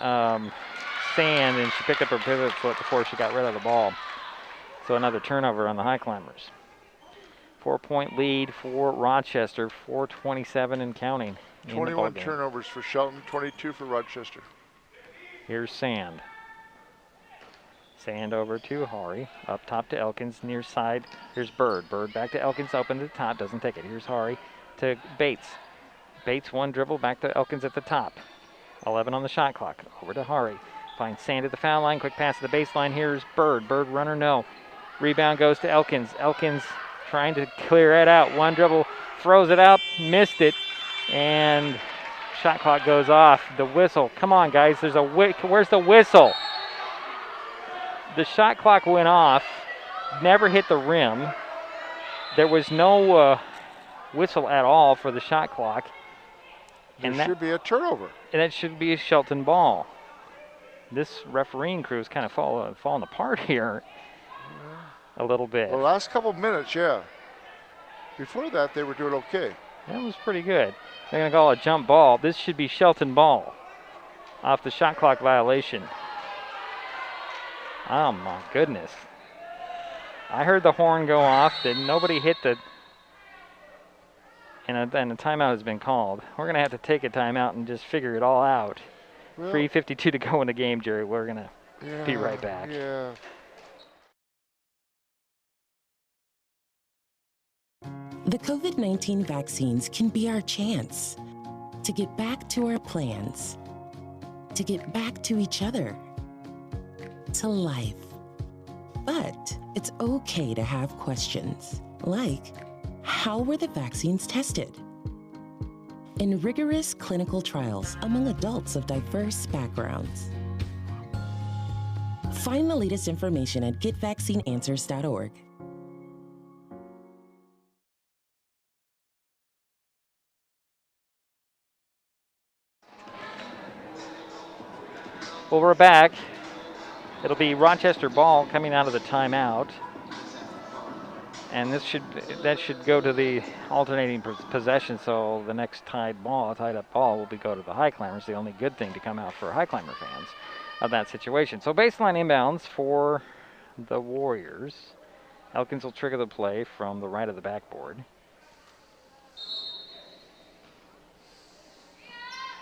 Sand, and she picked up her pivot foot before she got rid of the ball. So another turnover on the Highclimbers. 4-point lead for Rochester. 4:27 and counting. 21 turnovers for Shelton. 22 for Rochester. Here's Sand. Sand over to Hari. Up top to Elkins. Near side. Here's Bird. Bird back to Elkins. Open to the top. Doesn't take it. Here's Hari to Bates. Bates one dribble. Back to Elkins at the top. 11 on the shot clock. Over to Hari. Finds Sand at the foul line. Quick pass to the baseline. Here's Bird. Bird runner no. Rebound goes to Elkins. Elkins trying to clear it out. One dribble. Throws it out. Missed it. And shot clock goes off. The whistle. Come on, guys. There's a where's the whistle? The shot clock went off. Never hit the rim. There was no whistle at all for the shot clock. And there should be a turnover. And that should be a Shelton ball. This refereeing crew is kind of falling apart here a little bit. The last couple of minutes, yeah. Before that, they were doing okay. That was pretty good. They're going to call a jump ball. This should be Shelton ball off the shot clock violation. Oh, my goodness. I heard the horn go off. Nobody hit the... And a timeout has been called. We're going to have to take a timeout and just figure it all out. Well, 3:52 to go in the game, Jerry. We're going to be right back. Yeah. The COVID-19 vaccines can be our chance to get back to our plans, to get back to each other, to life. But it's okay to have questions, like, how were the vaccines tested? In rigorous clinical trials among adults of diverse backgrounds. Find the latest information at getvaccineanswers.org. Well, we're back. It'll be Rochester ball coming out of the timeout. And that should go to the alternating possession, so the next tied up ball will go to the Highclimbers. The only good thing to come out for Highclimber fans of that situation. So baseline inbounds for the Warriors. Elkins will trigger the play from the right of the backboard.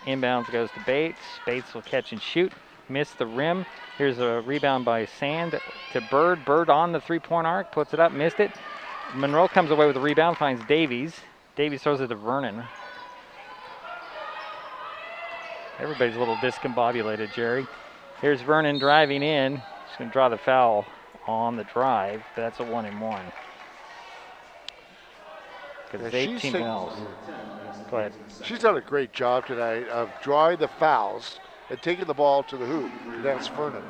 Inbounds goes to Bates. Bates will catch and shoot. Missed the rim. Here's a rebound by Sand to Bird. Bird on the three-point arc, puts it up, missed it. Monroe comes away with the rebound, finds Davies. Davies throws it to Vernon. Everybody's a little discombobulated, Jerry. Here's Vernon driving in. He's going to draw the foul on the drive. That's a 1-and-1. Because it's 18 fouls. Go ahead. She's done a great job tonight of drawing the fouls and taking the ball to the hoop. That's Vernon.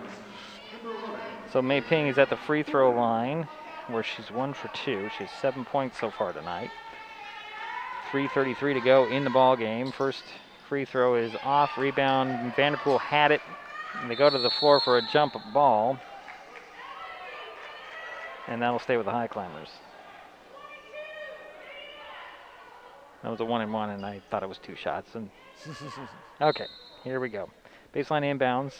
So Mei Ping is at the free throw line where she's 1 for 2. She has 7 points so far tonight. 3:33 to go in the ball game. First free throw is off. Rebound. Vanderpool had it. And they go to the floor for a jump ball. And that'll stay with the Highclimbers. That was a 1-and-1, and I thought it was 2 shots. And okay, here we go. Baseline inbounds.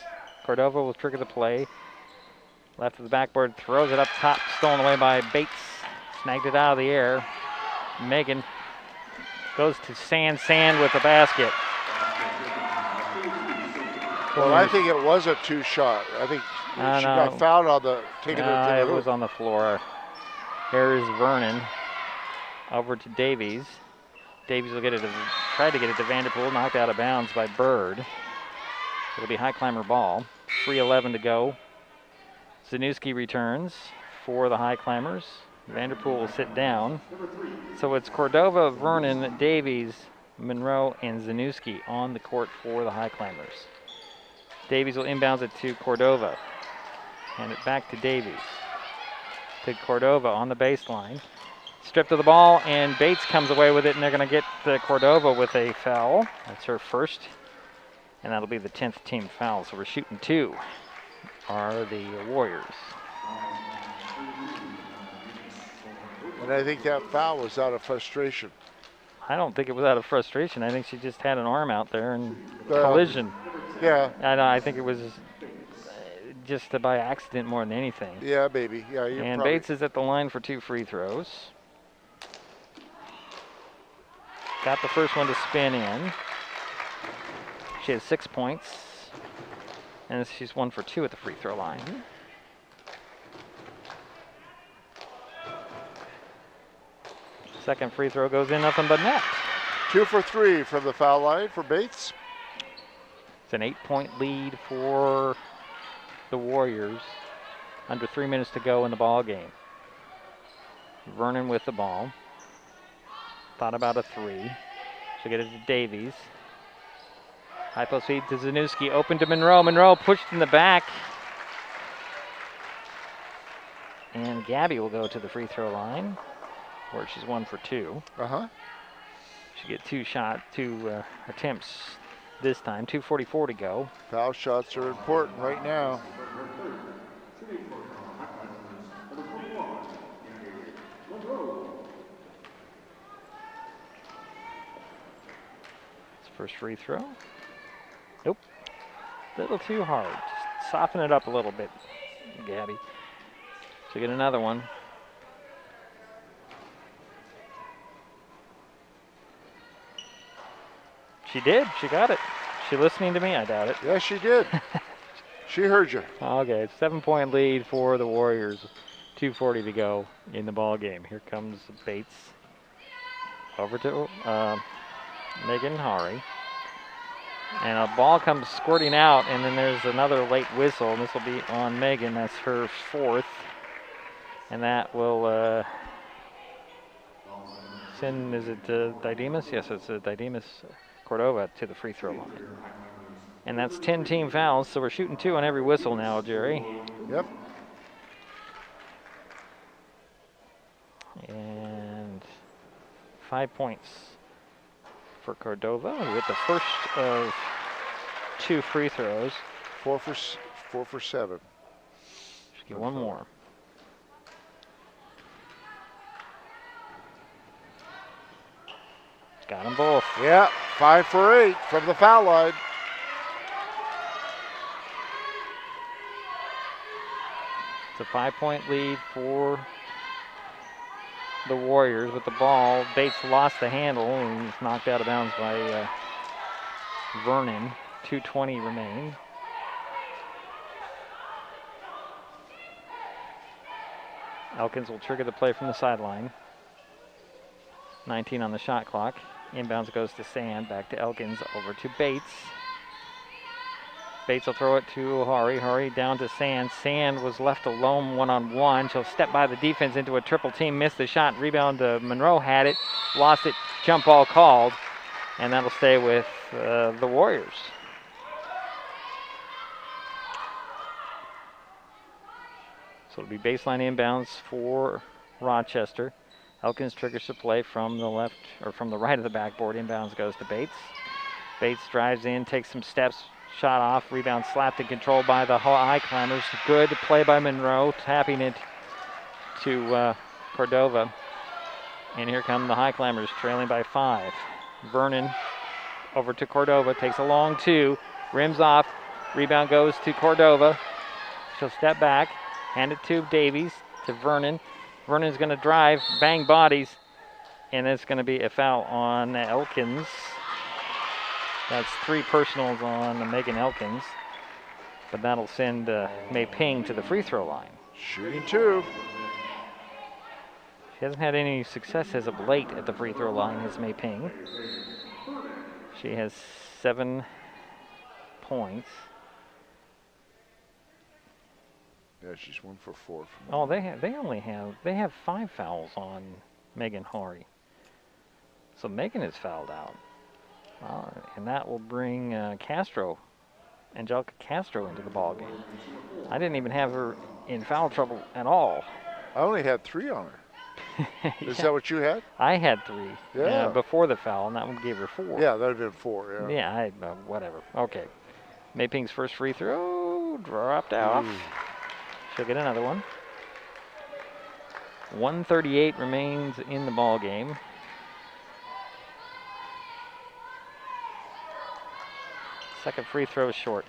Cordova will trigger the play. Left of the backboard, throws it up top, stolen away by Bates. Snagged it out of the air. Megan goes to Sand with the basket. Well, I think it was a 2-shot. I think she got fouled on the taking it to the hoop. It was on the floor. Here's Vernon. Over to Davies. Davies will try to get it to Vanderpool, knocked out of bounds by Bird. It'll be Highclimber ball. 3:11 to go. Zanuski returns for the Highclimbers. Vanderpool will sit down. So it's Cordova, Vernon, Davies, Monroe, and Zanuski on the court for the Highclimbers. Davies will inbounds it to Cordova. Hand it back to Davies. To Cordova on the baseline. Stripped of the ball, and Bates comes away with it, and they're going to get Cordova with a foul. That's her first, and that'll be the 10th team foul. So we're shooting 2 are the Warriors. And I think that foul was out of frustration. I don't think it was out of frustration. I think she just had an arm out there and collision. Yeah. I think it was just by accident more than anything. Yeah, maybe. Yeah, and Bates is at the line for 2 free throws. Got the first one to spin in. She has 6 points. And she's 1 for 2 at the free throw line. Second free throw goes in, nothing but net. 2 for 3 from the foul line for Bates. It's an 8-point lead for the Warriors. Under 3 minutes to go in the ball game. Vernon with the ball. Thought about a 3. She'll get it to Davies. High post feed to Zanuski. Open to Monroe. Monroe pushed in the back. And Gabby will go to the free throw line, where she's 1 for 2. She get 2 attempts this time. 2:44 to go. Foul shots are important right now. First free throw. Nope. A little too hard. Just soften it up a little bit, Gabby. So get another one. She did. She got it. She listening to me? I doubt it. Yes, she did. She heard you. Okay, 7-point lead for the Warriors. 2:40 to go in the ball game. Here comes Bates. Over to Megan Hari. And a ball comes squirting out, and then there's another late whistle, and this will be on Megan. That's her 4th. And that will send, is it Didymus? Yes, it's Didymus Cordova to the free throw line. And that's 10 team fouls, so we're shooting 2 on every whistle now, Jerry. Yep. And 5 points for Cordova with the first of 2 free throws. 4 for 7. Should get one more. Got them both. Yeah, 5 for 8 from the foul line. It's a 5-point lead for the Warriors with the ball. Bates lost the handle and was knocked out of bounds by Vernon. 2:20 remain. Elkins will trigger the play from the sideline. 19 on the shot clock. Inbounds goes to Sand, back to Elkins, over to Bates. Bates will throw it to Hari. Hari down to Sand. Sand was left alone one-on-one. She'll step by the defense into a triple team, missed the shot. Rebound to Monroe, had it, lost it, jump ball called, and that'll stay with the Warriors. So it'll be baseline inbounds for Rochester. Elkins triggers the play from the left, or from the right of the backboard. Inbounds goes to Bates. Bates drives in, takes some steps, shot off, rebound slapped and controlled by the Highclimbers. Good play by Monroe, tapping it to Cordova. And here come the Highclimbers, trailing by 5. Vernon over to Cordova, takes a long 2, rims off, rebound goes to Cordova. She'll step back, hand it to Davies, to Vernon. Vernon's going to drive, bang bodies, and it's going to be a foul on Elkins. That's 3 personals on Megan Elkins, but that'll send Mei Ping to the free throw line. Shooting 2. She hasn't had any success as of late at the free throw line, has Mei Ping. She has 7 points. Yeah, she's 1 for 4. Oh, they have 5 fouls on Megan Hari. So Megan is fouled out. And that will bring Angelica Castro into the ball game. I didn't even have her in foul trouble at I only had 3 on her. Is that what you had? I had 3 yeah. Before the foul, and that one gave her 4. Yeah, that would have been 4, yeah. Yeah, whatever. Okay. Mei Ping's first free throw dropped out. She'll get another one. 1:38 remains in the ball game. Second free throw is short.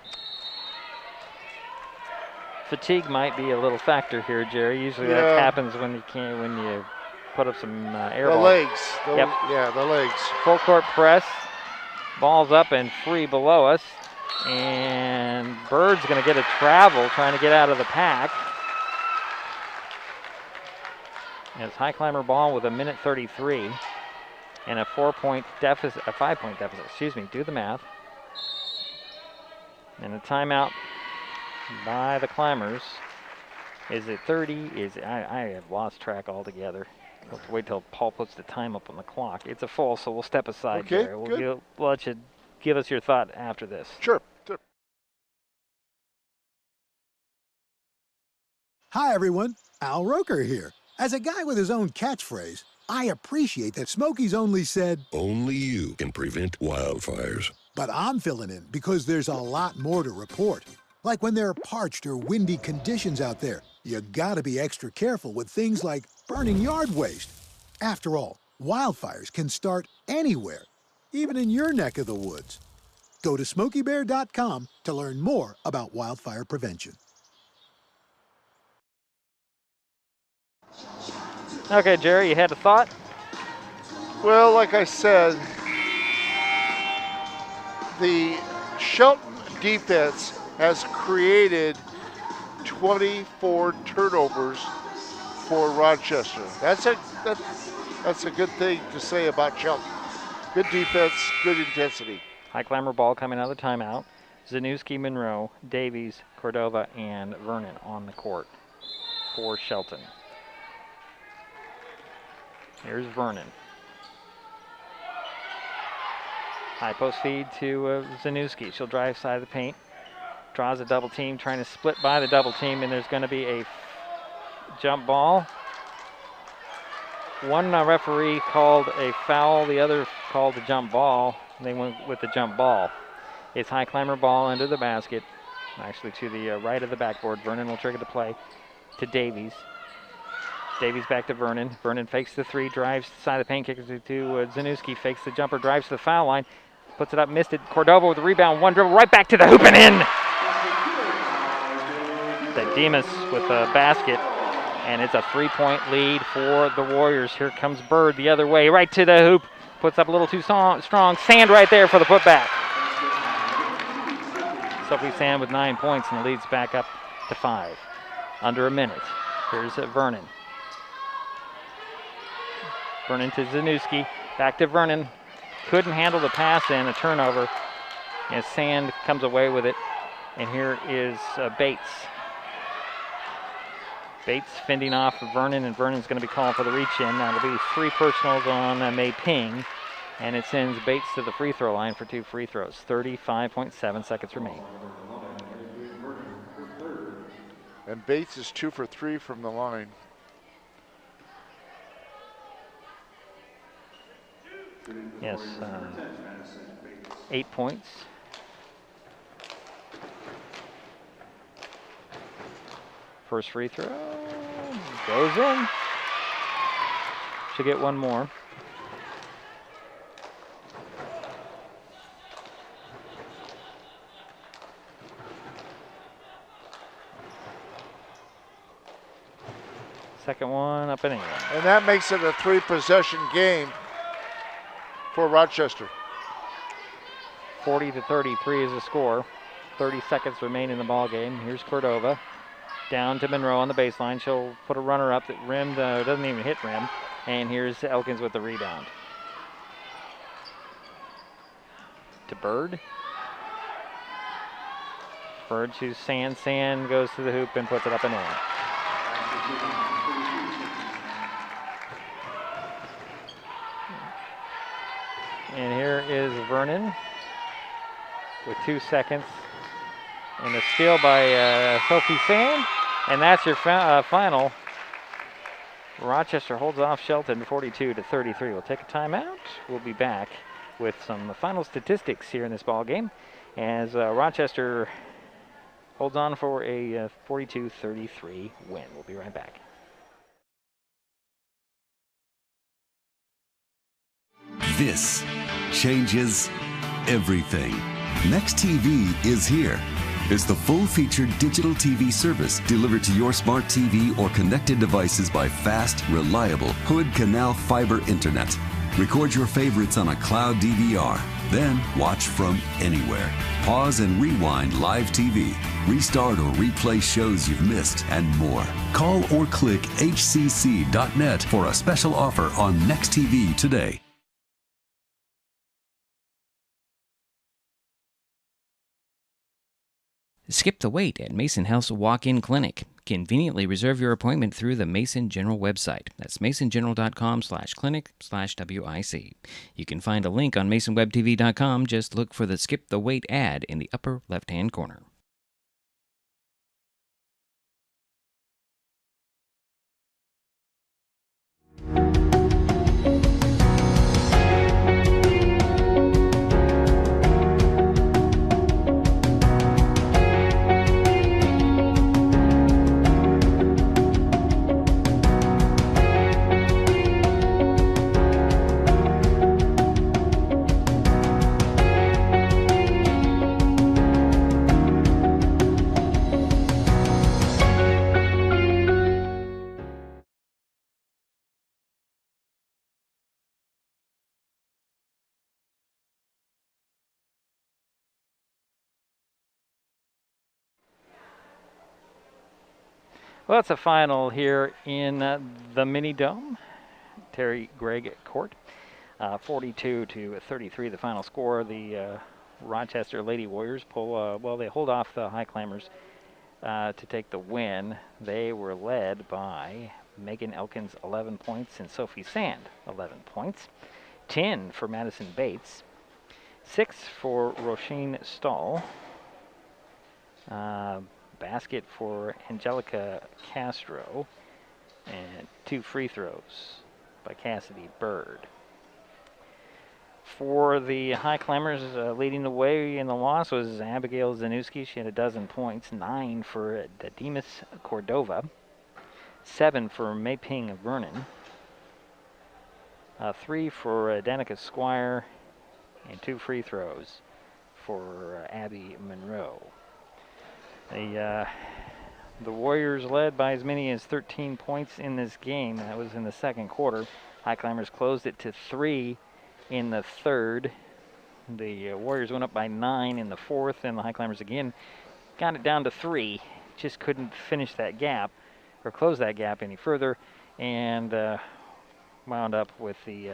Fatigue might be a little factor here, Jerry. Usually that happens when you put up some air balls. Legs. Yep. Yeah, the legs. Full court press. Ball's up and free below us. And Bird's going to get a travel trying to get out of the pack. And it's Highclimber ball with 1:33 and a 5-point deficit, excuse me, do the math. And a timeout by the Climbers. Is it 30? I have lost track altogether. We'll have to wait till Paul puts the time up on the clock. It's a full, so we'll step aside, okay, Jerry. We'll let you give us your thought after this. Sure. Hi, everyone. Al Roker here. As a guy with his own catchphrase, I appreciate that Smokey's only said, "Only you can prevent wildfires." But I'm filling in because there's a lot more to report. Like when there are parched or windy conditions out there, you gotta be extra careful with things like burning yard waste. After all, wildfires can start anywhere. even in your neck of the woods. Go to SmokeyBear.com to learn more about wildfire prevention. Okay, Jerry, you had a thought? Well, like I said, the Shelton defense has created 24 turnovers for Rochester. That's a good thing to say about Shelton. Good defense, good intensity. Highclimber ball coming out of the timeout. Zanuski, Monroe, Davies, Cordova, and Vernon on the court for Shelton. Here's Vernon. High post feed to Zanuski. She'll drive side of the paint. Draws a double team, trying to split by the double team, and there's going to be a jump ball. One referee called a foul, the other called the jump ball. They went with the jump ball. It's Highclimber ball under the basket, actually to the right of the backboard. Vernon will trigger the play to Davies. Davies back to Vernon. Vernon fakes the three, drives side of the paint, kicks it to Zanuski, fakes the jumper, drives to the foul line, puts it up, missed it. Cordova with the rebound, one dribble, right back to the hoop and in. That Demas with a basket, and it's a 3-point lead for the Warriors. Here comes Bird the other way, right to the hoop, puts up a little too strong. Sand right there for the putback. Sophie Sand with 9 points, and the lead's back up to 5. Under a minute. Here's Vernon. Vernon to Zanuski, back to Vernon. Couldn't handle the pass and a turnover as Sand comes away with it. And here is Bates. Bates fending off Vernon, and Vernon's going to be calling for the reach-in. That'll be 3 personals on May Ping, and it sends Bates to the free throw line for 2 free throws. 35.7 seconds remain. And Bates is 2 for 3 from the line. Yes, 8 points. First free throw goes in. Should get one more. Second one up and in. And that makes it a 3-possession game for Rochester. 40-33 is the score. 30 seconds remain in the ball game. Here's Cordova. Down to Monroe on the baseline. She'll put a runner up that rimmed, doesn't even hit rim. And here's Elkins with the rebound. To Bird. Bird to Sand. Sand goes to the hoop and puts it up and in. And here is Vernon with 2 seconds. And a steal by Sophie Sand. And that's your final. Rochester holds off Shelton 42-33. We'll take a timeout. We'll be back with some final statistics here in this ball game as Rochester holds on for a 42-33 win. We'll be right back. This changes everything. Next TV is here. It's the full-featured digital TV service delivered to your smart TV or connected devices by fast, reliable Hood Canal fiber internet. Record your favorites on a cloud DVR, then watch from anywhere. Pause and rewind live TV, restart or replay shows you've missed, and more. Call or click hcc.net for a special offer on Next TV today. Skip the wait at Mason Health's walk-in clinic. Conveniently reserve your appointment through the Mason General website. That's masongeneral.com/clinic/WIC. You can find a link on masonwebtv.com. Just look for the Skip the Wait ad in the upper left-hand corner. Well, it's a final here in the Mini Dome, Terry Gregg Court. 42-33, the final score. The Rochester Lady Warriors they hold off the Highclimbers to take the win. They were led by Megan Elkins, 11 points, and Sophie Sand, 11 points. 10 for Madison Bates. 6 for Roisin Stahl. Basket for Angelica Castro. And 2 free throws by Cassidy Bird. For the Highclimbers, leading the way in the loss was Abigail Zanuski. She had 12 points. 9 for Dimas Cordova. 7 for Meiping Vernon. 3 for Danica Squire. And 2 free throws for Abby Monroe. The Warriors led by as many as 13 points in this game. That was in the second quarter. Highclimbers closed it to 3 in the third. The Warriors went up by 9 in the fourth, and the Highclimbers again got it down to 3. Just couldn't finish that gap or close that gap any further, and wound up with the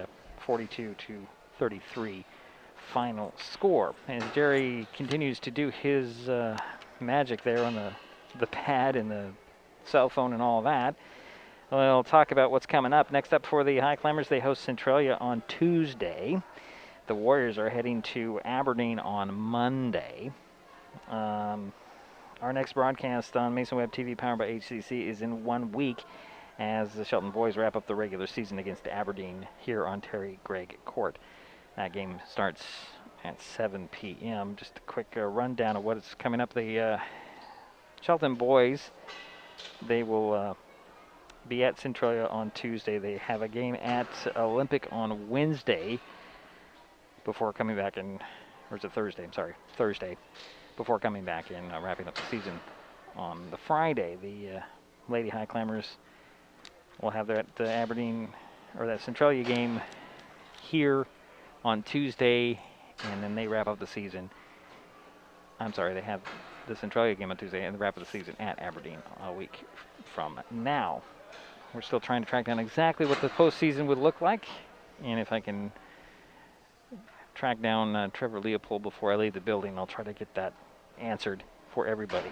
42-33 final score. As Jerry continues to do his magic there on the pad and the cell phone and all that, we'll talk about what's coming up. Next up for the Highclimbers, they host Centralia on Tuesday. The Warriors are heading to Aberdeen on Monday. Our next broadcast on Mason Web TV, powered by HCC, is in 1 week as the Shelton boys wrap up the regular season against Aberdeen here on Terry Gregg Court. That game starts at 7 p.m. Just a quick rundown of what is coming up. The Shelton boys, they will be at Centralia on Tuesday. They have a game at Olympic on Wednesday before coming back in, or is it Thursday? I'm sorry, Thursday, before coming back in, wrapping up the season on the Friday. The Lady Highclimbers will have that Aberdeen, or that Centralia game here on Tuesday, and then they wrap up the season. I'm sorry, they have the Centralia game on Tuesday and the wrap up the season at Aberdeen a week from now. We're still trying to track down exactly what the postseason would look like, and if I can track down Trevor Leopold before I leave the building, I'll try to get that answered for everybody.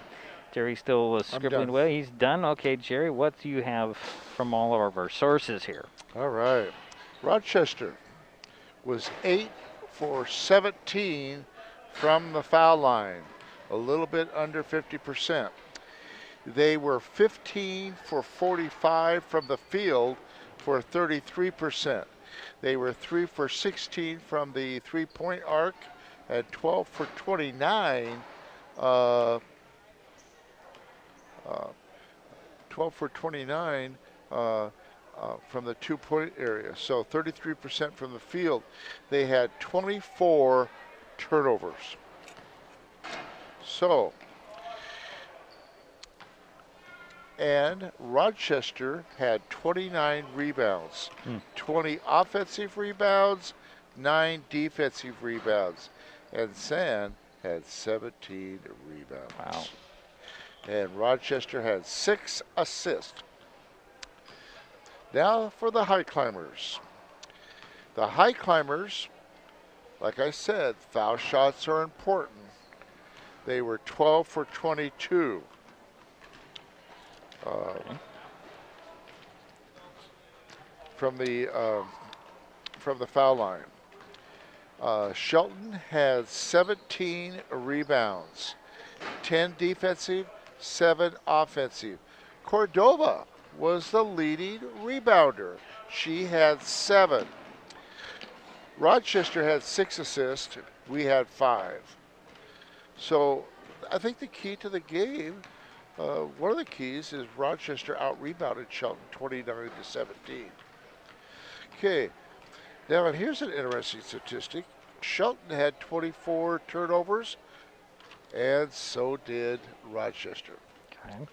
Jerry's still scribbling away. He's done. Okay, Jerry, what do you have from all of our sources here? All right. Rochester was 8 for 17 from the foul line, a little bit under 50%. They were 15 for 45 from the field for 33%. They were 3 for 16 from the three-point arc at 12 for 29. 12 for 29 from the two-point area. So 33% from the field. They had 24 turnovers. So, and Rochester had 29 rebounds, 20 offensive rebounds, 9 defensive rebounds, and San had 17 rebounds. Wow. And Rochester had 6 assists. Now for the Highclimbers. The Highclimbers, like I said, foul shots are important. They were 12 for 22. From the foul line. Shelton had 17 rebounds, 10 defensive, 7 offensive. Cordova was the leading rebounder. She had 7. Rochester had 6 assists. We had 5. So I think the key to the game, one of the keys is Rochester out-rebounded Shelton 29-17. Okay, now and here's an interesting statistic. Shelton had 24 turnovers, and so did Rochester. Okay.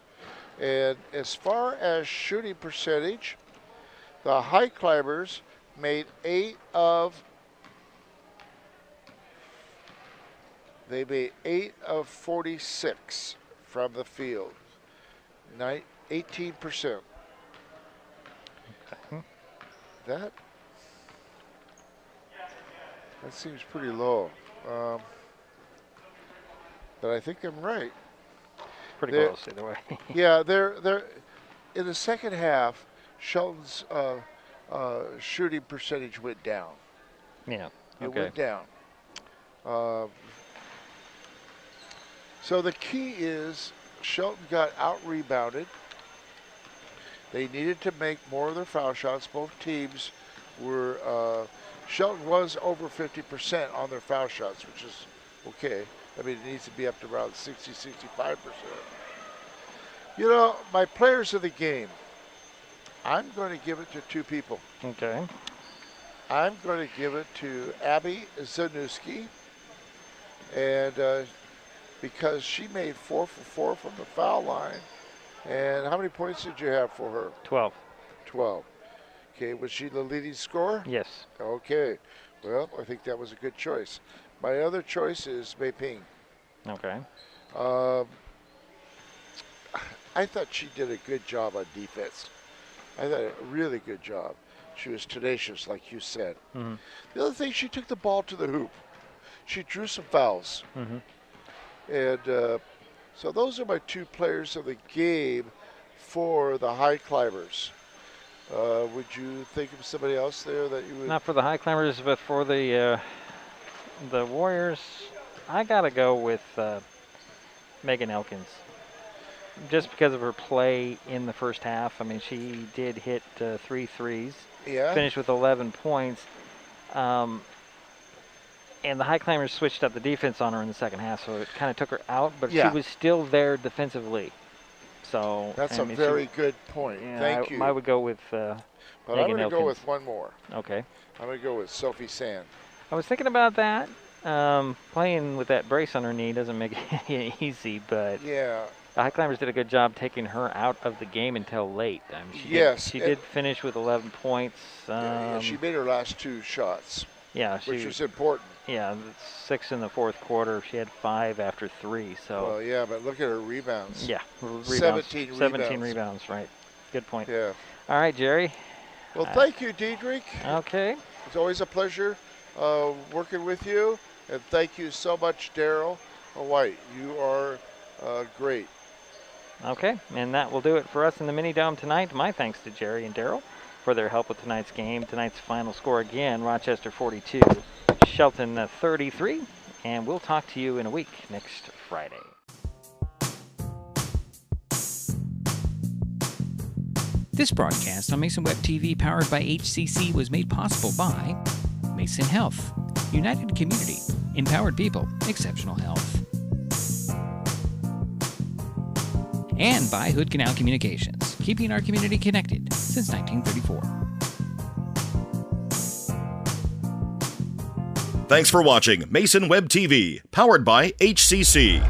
And as far as shooting percentage, the Highclimbers made 8 of 46 from the field. 18%. Okay. That seems pretty low. But I think I'm right. Pretty close either way. Yeah, they're in the second half. Shelton's shooting percentage went down. Yeah. It Okay. went down. So the key is Shelton got out-rebounded. They needed to make more of their foul shots. Both teams were, Shelton was over 50% on their foul shots, which is okay. I mean, it needs to be up to around 60, 65%. You know, my players of the game, I'm going to give it to two people. Okay. I'm going to give it to Abby Zanuski, and because she made 4 for 4 from the foul line. And how many points did you have for her? 12. 12. Okay, was she the leading scorer? Yes. Okay. Well, I think that was a good choice. My other choice is Mei Ping. Okay. I thought she did a good job on defense. I thought a really good job. She was tenacious, like you said. Mm-hmm. The other thing, she took the ball to the hoop. She drew some fouls. Mm-hmm. And so those are my two players of the game for the Highclimbers. Would you think of somebody else there that you would? Not for the Highclimbers, but for the Warriors, I got to go with Megan Elkins. Just because of her play in the first half. I mean, she did hit 3 threes. Yeah. Finished with 11 points. And the Highclimbers switched up the defense on her in the second half, so it kind of took her out, but she was still there defensively. So that's a very good point. Yeah, Thank you. I would go with But Megan I'm going to Elkins. go with one more. Okay. I'm going to go with Sophie Sand. I was thinking about that. Playing with that brace on her knee doesn't make it easy, but yeah, the Highclimbers did a good job taking her out of the game until late. She did finish with 11 points. Yeah, she made her last 2 shots. Yeah, which was important. Yeah, 6 in the fourth quarter. She had 5 after 3. So. Well, yeah, but look at her rebounds. Yeah, 17 rebounds. Right. Good point. Yeah. All right, Jerry. Well, thank you, Diedrich. Okay. It's always a pleasure working with you, and thank you so much, Daryl White. You are great. Okay, and that will do it for us in the Mini Dome tonight. My thanks to Jerry and Daryl for their help with tonight's game. Tonight's final score again, Rochester 42, Shelton 33, and we'll talk to you in a week next Friday. This broadcast on Mason Web TV powered by HCC was made possible by Mason Health, United Community, Empowered People, Exceptional Health, and by Hood Canal Communications, keeping our community connected since 1934. Thanks for watching Mason Web TV, powered by HCC.